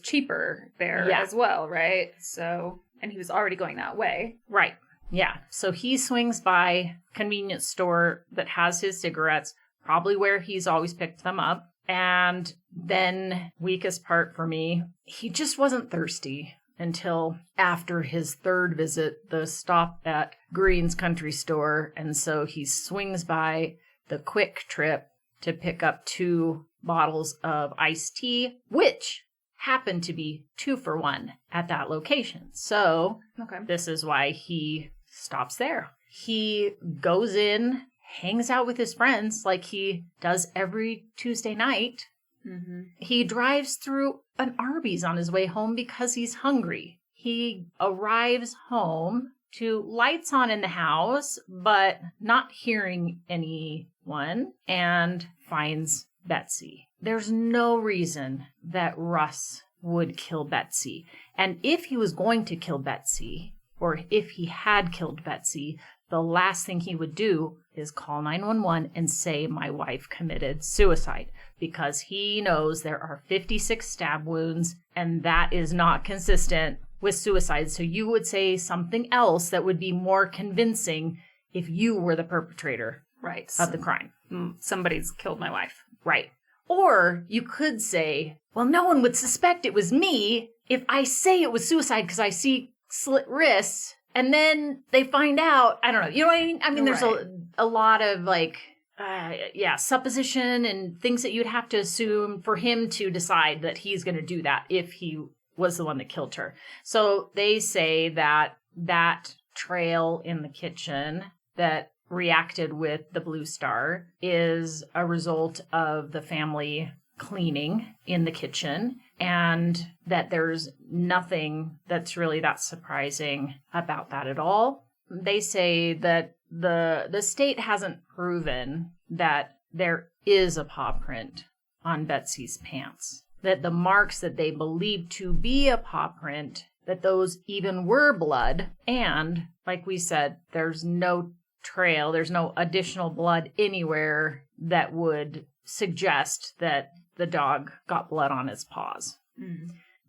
cheaper there as well, right? So, and he was already going that way. Right. Yeah. So he swings by a convenience store that has his cigarettes, probably where he's always picked them up. And then, weakest part for me, he just wasn't thirsty until after his third visit, the stop at Green's Country Store. And so he swings by the Quick Trip to pick up 2 bottles of iced tea, which happened to be 2 for $1 at that location. So This is why he stops there. He goes in, hangs out with his friends like he does every Tuesday night. He drives through an Arby's on his way home because he's hungry. He arrives home to lights on in the house, but not hearing anyone, and finds Betsy. There's no reason that Russ would kill Betsy. And if he was going to kill Betsy, or if he had killed Betsy, the last thing he would do is call 911 and say, my wife committed suicide, because he knows there are 56 stab wounds, and that is not consistent with suicide. So you would say something else that would be more convincing if you were the perpetrator Right. of the crime. Somebody's killed my wife. Right. Or you could say, well, no one would suspect it was me if I say it was suicide because I see slit wrists, and then they find out. I don't know. You know what I mean? I mean, there's a lot of like, supposition and things that you'd have to assume for him to decide that he's going to do that if he was the one that killed her. So they say that trail in the kitchen that reacted with the blue star is a result of the family cleaning in the kitchen, and that there's nothing that's really that surprising about that at all. They say that the state hasn't proven that there is a paw print on Betsy's pants, that the marks that they believe to be a paw print, that those even were blood, and like we said, there's no trail, there's no additional blood anywhere that would suggest that the dog got blood on his paws.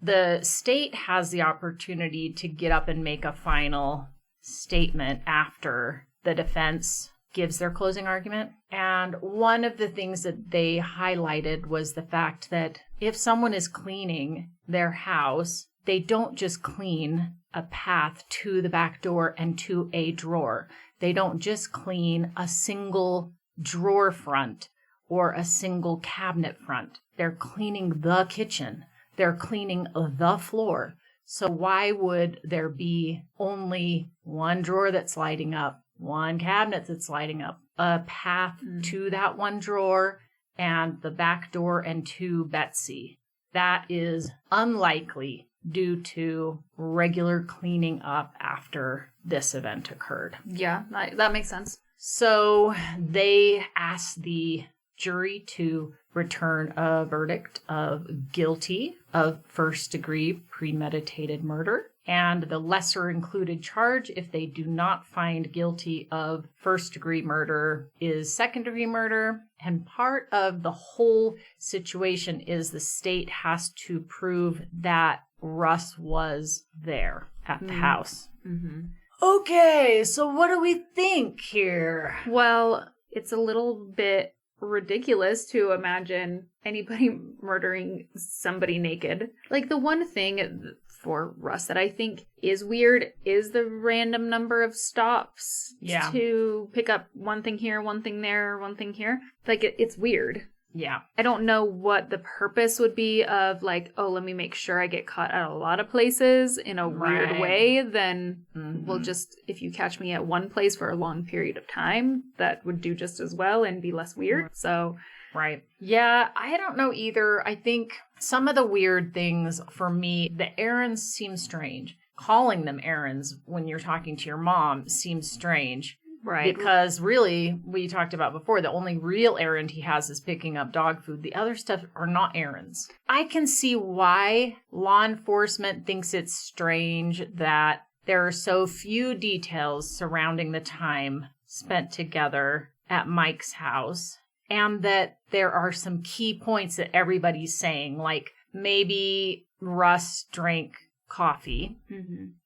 The state has the opportunity to get up and make a final statement after the defense gives their closing argument. And one of the things that they highlighted was the fact that if someone is cleaning their house, they don't just clean a path to the back door and to a drawer. They don't just clean a single drawer front or a single cabinet front. They're cleaning the kitchen. They're cleaning the floor. So why would there be only one drawer that's lighting up, one cabinet that's lighting up, a path to that one drawer, and the back door and to Betsy? That is unlikely due to regular cleaning up after this event occurred. Yeah, that makes sense. So they asked the jury to return a verdict of guilty of first-degree premeditated murder, and the lesser included charge, if they do not find guilty of first-degree murder, is second-degree murder. And part of the whole situation is the state has to prove that Russ was there at the house. Mm-hmm. Okay, so what do we think here? Well, it's a little bit ridiculous to imagine anybody murdering somebody naked. Like, the one thing for Russ that I think is weird is the random number of stops to pick up one thing here, one thing there, one thing here. Like, it's weird. Yeah. I don't know what the purpose would be of, like, oh, let me make sure I get caught at a lot of places in a weird way. Then we'll just, if you catch me at one place for a long period of time, that would do just as well and be less weird. So, right. Yeah, I don't know either. I think some of the weird things for me, the errands seem strange. Calling them errands when you're talking to your mom seems strange. Right. Because really, we talked about before, the only real errand he has is picking up dog food. The other stuff are not errands. I can see why law enforcement thinks it's strange that there are so few details surrounding the time spent together at Mike's house, and that there are some key points that everybody's saying, like maybe Russ drank coffee,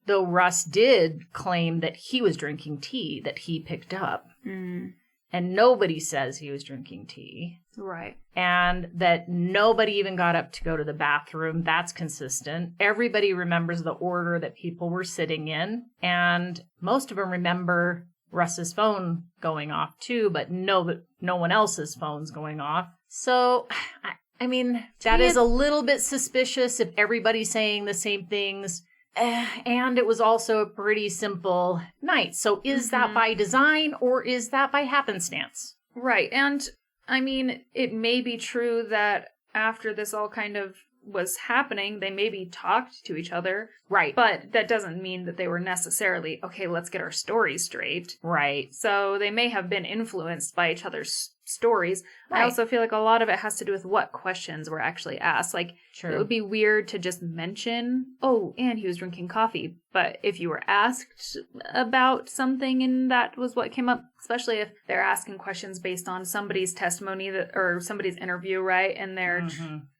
though Russ did claim that he was drinking tea that he picked up. And nobody says he was drinking tea. Right. And that nobody even got up to go to the bathroom. That's consistent. Everybody remembers the order that people were sitting in. And most of them remember Russ's phone going off too, but no one else's phone's going off. So, I mean, that is a little bit suspicious if everybody's saying the same things. And it was also a pretty simple night. So is that by design or is that by happenstance? Right. And I mean, it may be true that after this all kind of was happening, they maybe talked to each other. Right. But that doesn't mean that they were necessarily, okay, let's get our stories straight. Right. So they may have been influenced by each other's stories. Right. I also feel like a lot of it has to do with what questions were actually asked. Like, True. It would be weird to just mention, oh, and he was drinking coffee. But if you were asked about something and that was what came up, especially if they're asking questions based on somebody's testimony or somebody's interview, right? And they're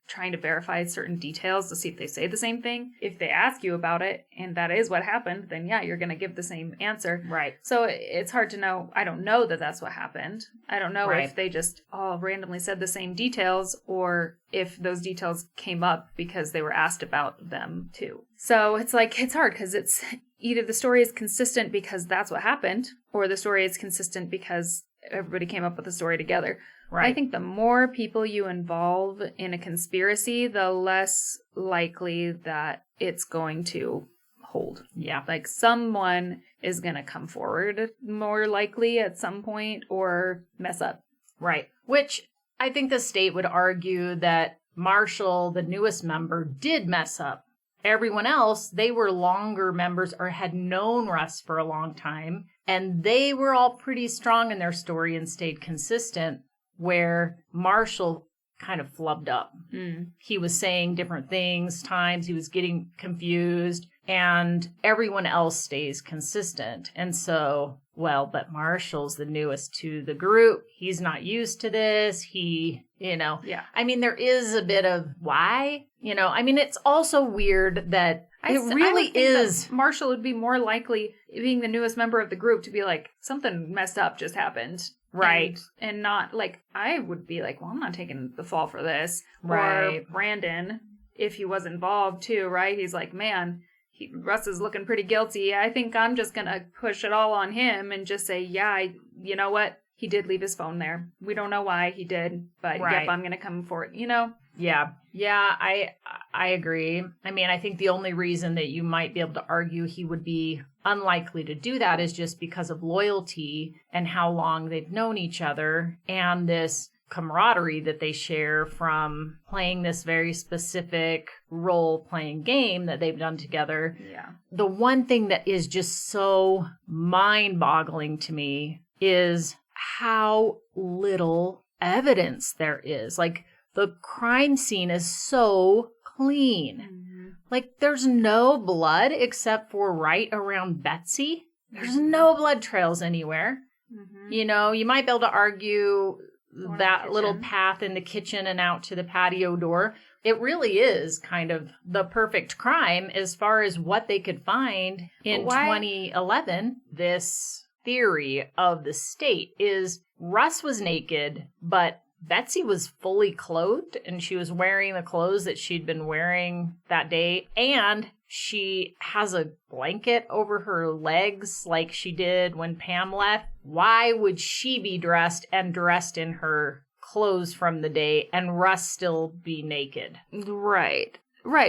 trying to verify certain details to see if they say the same thing. If they ask you about it and that is what happened, then yeah, you're going to give the same answer. Right. So it's hard to know. I don't know that that's what happened. I don't know if they just all randomly said the same details or if those details came up because they were asked about them too. So it's like, it's hard because it's either the story is consistent because that's what happened or the story is consistent because everybody came up with the story together. Right. I think the more people you involve in a conspiracy, the less likely that it's going to hold. Yeah. Like someone is going to come forward more likely at some point or mess up. Right. Which I think the state would argue that Marshall, the newest member, did mess up. Everyone else, they were longer members or had known Russ for a long time, and they were all pretty strong in their story and stayed consistent, where Marshall kind of flubbed up. He was saying different things, times he was getting confused, and everyone else stays consistent. And so, well, but Marshall's the newest to the group. He's not used to this. He, yeah. I mean, there is a bit of why, I mean, it's also weird that it really is. Marshall would be more likely, being the newest member of the group, to be like, something messed up just happened. Right. And not like, I would be like, well, I'm not taking the fall for this. Right. Or Brandon, if he was involved too, right? He's like, man, Russ is looking pretty guilty. I think I'm just going to push it all on him and just say, yeah, you know what? He did leave his phone there. We don't know why he did, but yep, I'm going to come for it, Yeah. Yeah, I agree. I mean, I think the only reason that you might be able to argue he would be unlikely to do that is just because of loyalty and how long they've known each other and this camaraderie that they share from playing this very specific role-playing game that they've done together. Yeah. The one thing that is just so mind-boggling to me is how little evidence there is. Like, the crime scene is so clean. Mm-hmm. Like, there's no blood except for right around Betsy. There's no blood trails anywhere. Mm-hmm. You might be able to argue that little path in the kitchen and out to the patio door. It really is kind of the perfect crime as far as what they could find in 2011. This theory of the state is Russ was naked, but Betsy was fully clothed and she was wearing the clothes that she'd been wearing that day. And she has a blanket over her legs like she did when Pam left. Why would she be dressed in her clothes from the day and Russ still be naked? Right.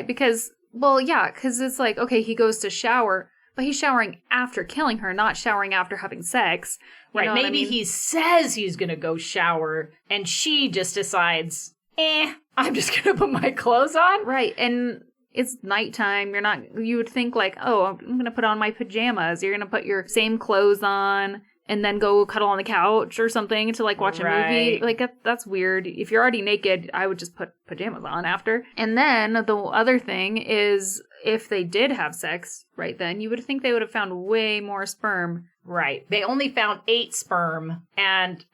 Because it's like, okay, he goes to shower, but he's showering after killing her, not showering after having sex. Right. Maybe he says he's going to go shower and she just decides, I'm just going to put my clothes on. Right. And it's nighttime. You would think like, oh, I'm going to put on my pajamas. You're going to put your same clothes on and then go cuddle on the couch or something to like watch a movie. Like that's weird. If you're already naked, I would just put pajamas on after. And then the other thing is, if they did have sex right then, you would think they would have found way more sperm. Right. They only found 8 sperm. And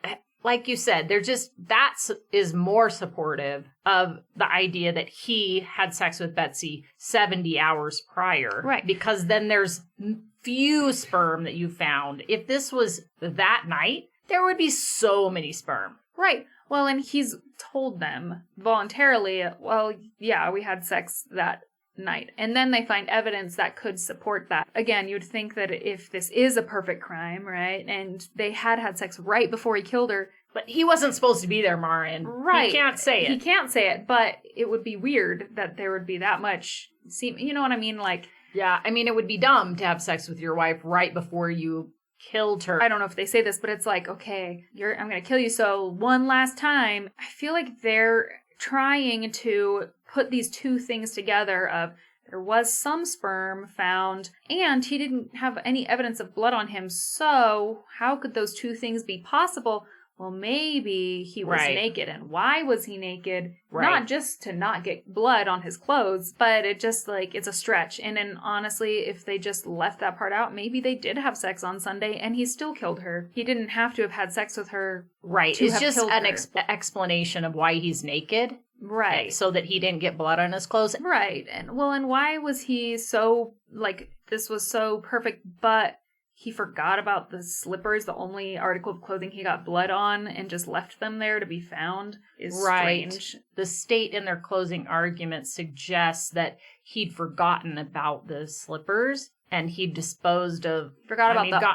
like you said, that is more supportive of the idea that he had sex with Betsy 70 hours prior. Right. Because then there's few sperm that you found. If this was that night, there would be so many sperm. Right. Well, and he's told them voluntarily, well, yeah, we had sex that night. And then they find evidence that could support that. Again, you'd think that if this is a perfect crime, right, and they had sex right before he killed her. But he wasn't supposed to be there, Maryn. Right. He can't say it. He can't say it, but it would be weird that there would be that much, you know what I mean? Like, yeah, I mean, it would be dumb to have sex with your wife right before you killed her. I don't know if they say this, but it's like, okay, I'm going to kill you, so one last time. I feel like they're trying to put these two things together of there was some sperm found and he didn't have any evidence of blood on him, so how could those two things be possible? Well, maybe he was naked. And why was he naked? Right. Not just to not get blood on his clothes, but it just it's a stretch. And then honestly, if they just left that part out, maybe they did have sex on Sunday and he still killed her. He didn't have to have had sex with her. Right. It's just an explanation of why he's naked. Right. So that he didn't get blood on his clothes. Right. And why was he so, like, this was so perfect, but he forgot about the slippers, the only article of clothing he got blood on, and just left them there to be found is strange. The state in their closing argument suggests that he'd forgotten about the slippers and he disposed of...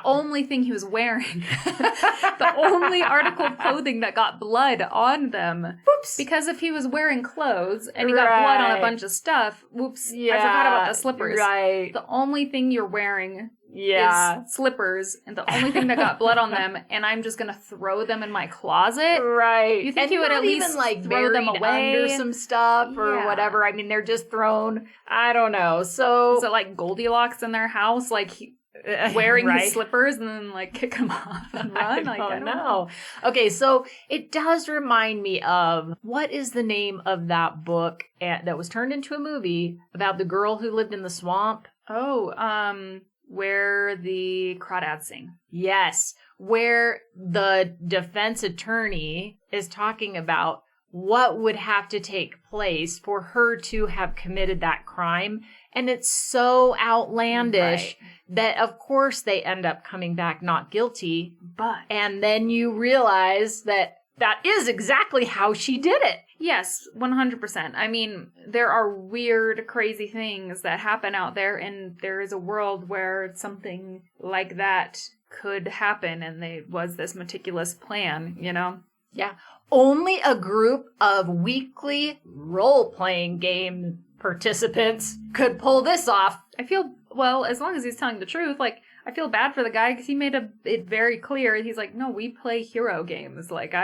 only thing he was wearing. The only article of clothing that got blood on them. Whoops. Because if he was wearing clothes and he got blood on a bunch of stuff, whoops, I forgot about the slippers. Right. The only thing you're wearing is slippers, and the only thing that got blood on them, and I'm just going to throw them in my closet. Right. You think he would at least like throw them away? Under some stuff or whatever. I mean, they're just thrown. I don't know. So is it like Goldilocks in their house? Like wearing his slippers and then like kick them off and run? I don't know. Okay, so it does remind me of, what is the name of that book that was turned into a movie about the girl who lived in the swamp? Where the crawdads sing. Yes, where the defense attorney is talking about what would have to take place for her to have committed that crime. And it's so outlandish that, of course, they end up coming back not guilty. And then you realize that is exactly how she did it. Yes, 100%. I mean, there are weird, crazy things that happen out there, and there is a world where something like that could happen, and there was this meticulous plan, you know? Yeah. Only a group of weekly role-playing game participants could pull this off. I feel, well, as long as he's telling the truth, like, I feel bad for the guy because he made it very clear. He's like, no, we play hero games. Like,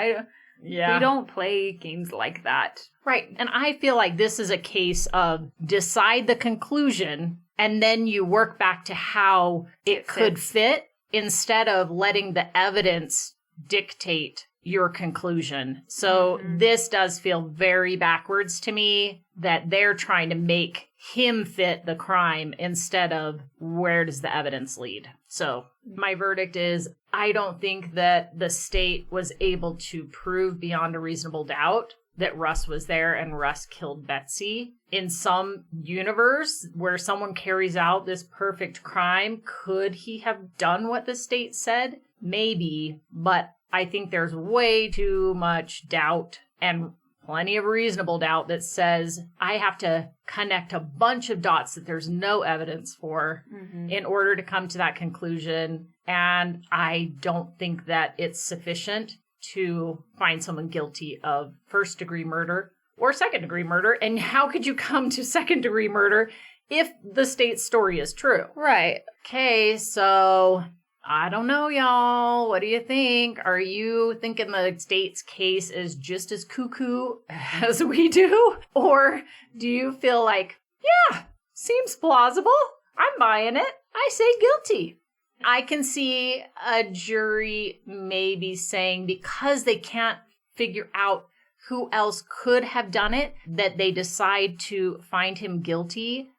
we don't play games like that. Right. And I feel like this is a case of decide the conclusion and then you work back to how it could fit instead of letting the evidence dictate your conclusion. So this does feel very backwards to me, that they're trying to make him fit the crime instead of where does the evidence lead. So my verdict is, I don't think that the state was able to prove beyond a reasonable doubt that Russ was there and Russ killed Betsy. In some universe where someone carries out this perfect crime, could he have done what the state said? Maybe, but I think there's way too much doubt and plenty of reasonable doubt that says I have to connect a bunch of dots that there's no evidence for in order to come to that conclusion. And I don't think that it's sufficient to find someone guilty of first-degree murder or second-degree murder. And how could you come to second-degree murder if the state's story is true? Right. Okay, so I don't know, y'all. What do you think? Are you thinking the state's case is just as cuckoo as we do? Or do you feel like, yeah, seems plausible. I'm buying it. I say guilty. I can see a jury maybe saying, because they can't figure out who else could have done it, that they decide to find him guilty.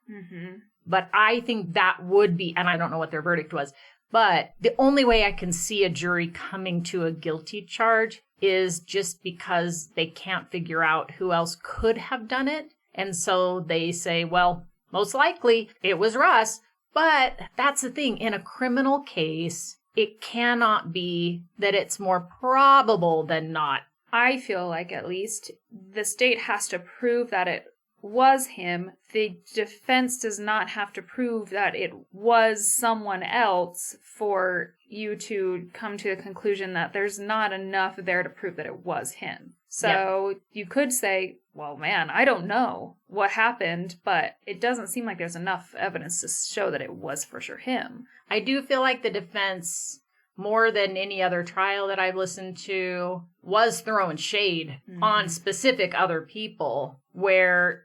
But I think that would be, and I don't know what their verdict was, but the only way I can see a jury coming to a guilty charge is just because they can't figure out who else could have done it. And so they say, well, most likely it was Russ. But that's the thing. In a criminal case, it cannot be that it's more probable than not. I feel like at least the state has to prove that it was him. The defense does not have to prove that it was someone else for you to come to the conclusion that there's not enough there to prove that it was him. So you could say, well, man, I don't know what happened, but it doesn't seem like there's enough evidence to show that it was for sure him. I do feel like the defense, more than any other trial that I've listened to, was throwing shade on specific other people, where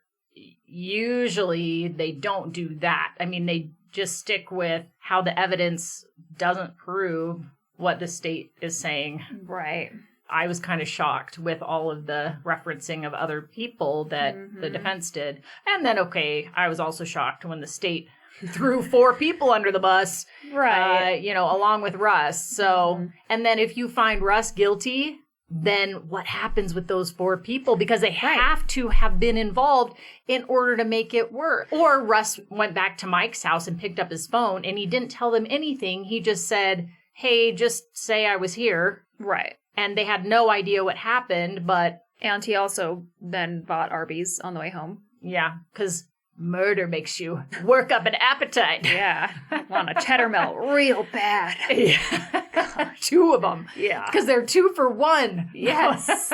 usually they don't do that. I mean, they just stick with how the evidence doesn't prove what the state is saying. Right. I was kind of shocked with all of the referencing of other people that the defense did. And then, okay, I was also shocked when the state threw 4 people under the bus, right? Along with Russ. So, and then if you find Russ guilty, then what happens with those 4 people? Because they have to have been involved in order to make it work. Or Russ went back to Mike's house and picked up his phone and he didn't tell them anything. He just said, hey, just say I was here. Right. And they had no idea what happened, but... And he also then bought Arby's on the way home. Yeah, because murder makes you work up an appetite. Yeah. Want a cheddar melt real bad. Yeah. 2 of them. Yeah. Because they're 2 for 1. Yes.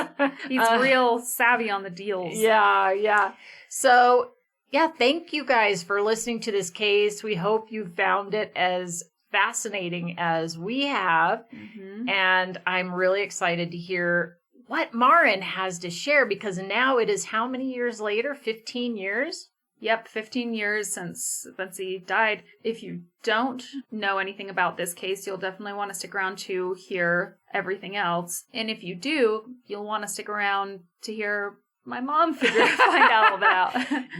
He's real savvy on the deals. Yeah, yeah. So, yeah, thank you guys for listening to this case. We hope you found it as fascinating as we have. Mm-hmm. And I'm really excited to hear what Maryn has to share, because now it is how many years later? 15 years? Yep, 15 years since Betsy died. If you don't know anything about this case, you'll definitely want to stick around to hear everything else. And if you do, you'll want to stick around to hear my mom find out all about.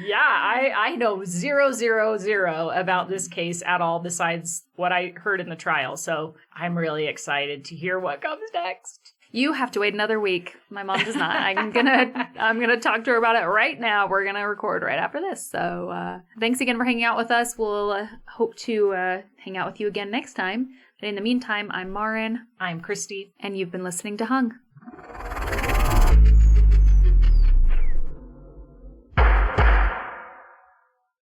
Yeah, I know 000 about this case at all besides what I heard in the trial. So I'm really excited to hear what comes next. You have to wait another week. My mom does not. I'm gonna talk to her about it right now. We're gonna record right after this. So thanks again for hanging out with us. We'll hope to hang out with you again next time. But in the meantime, I'm Maryn. I'm Christy. And you've been listening to Hung.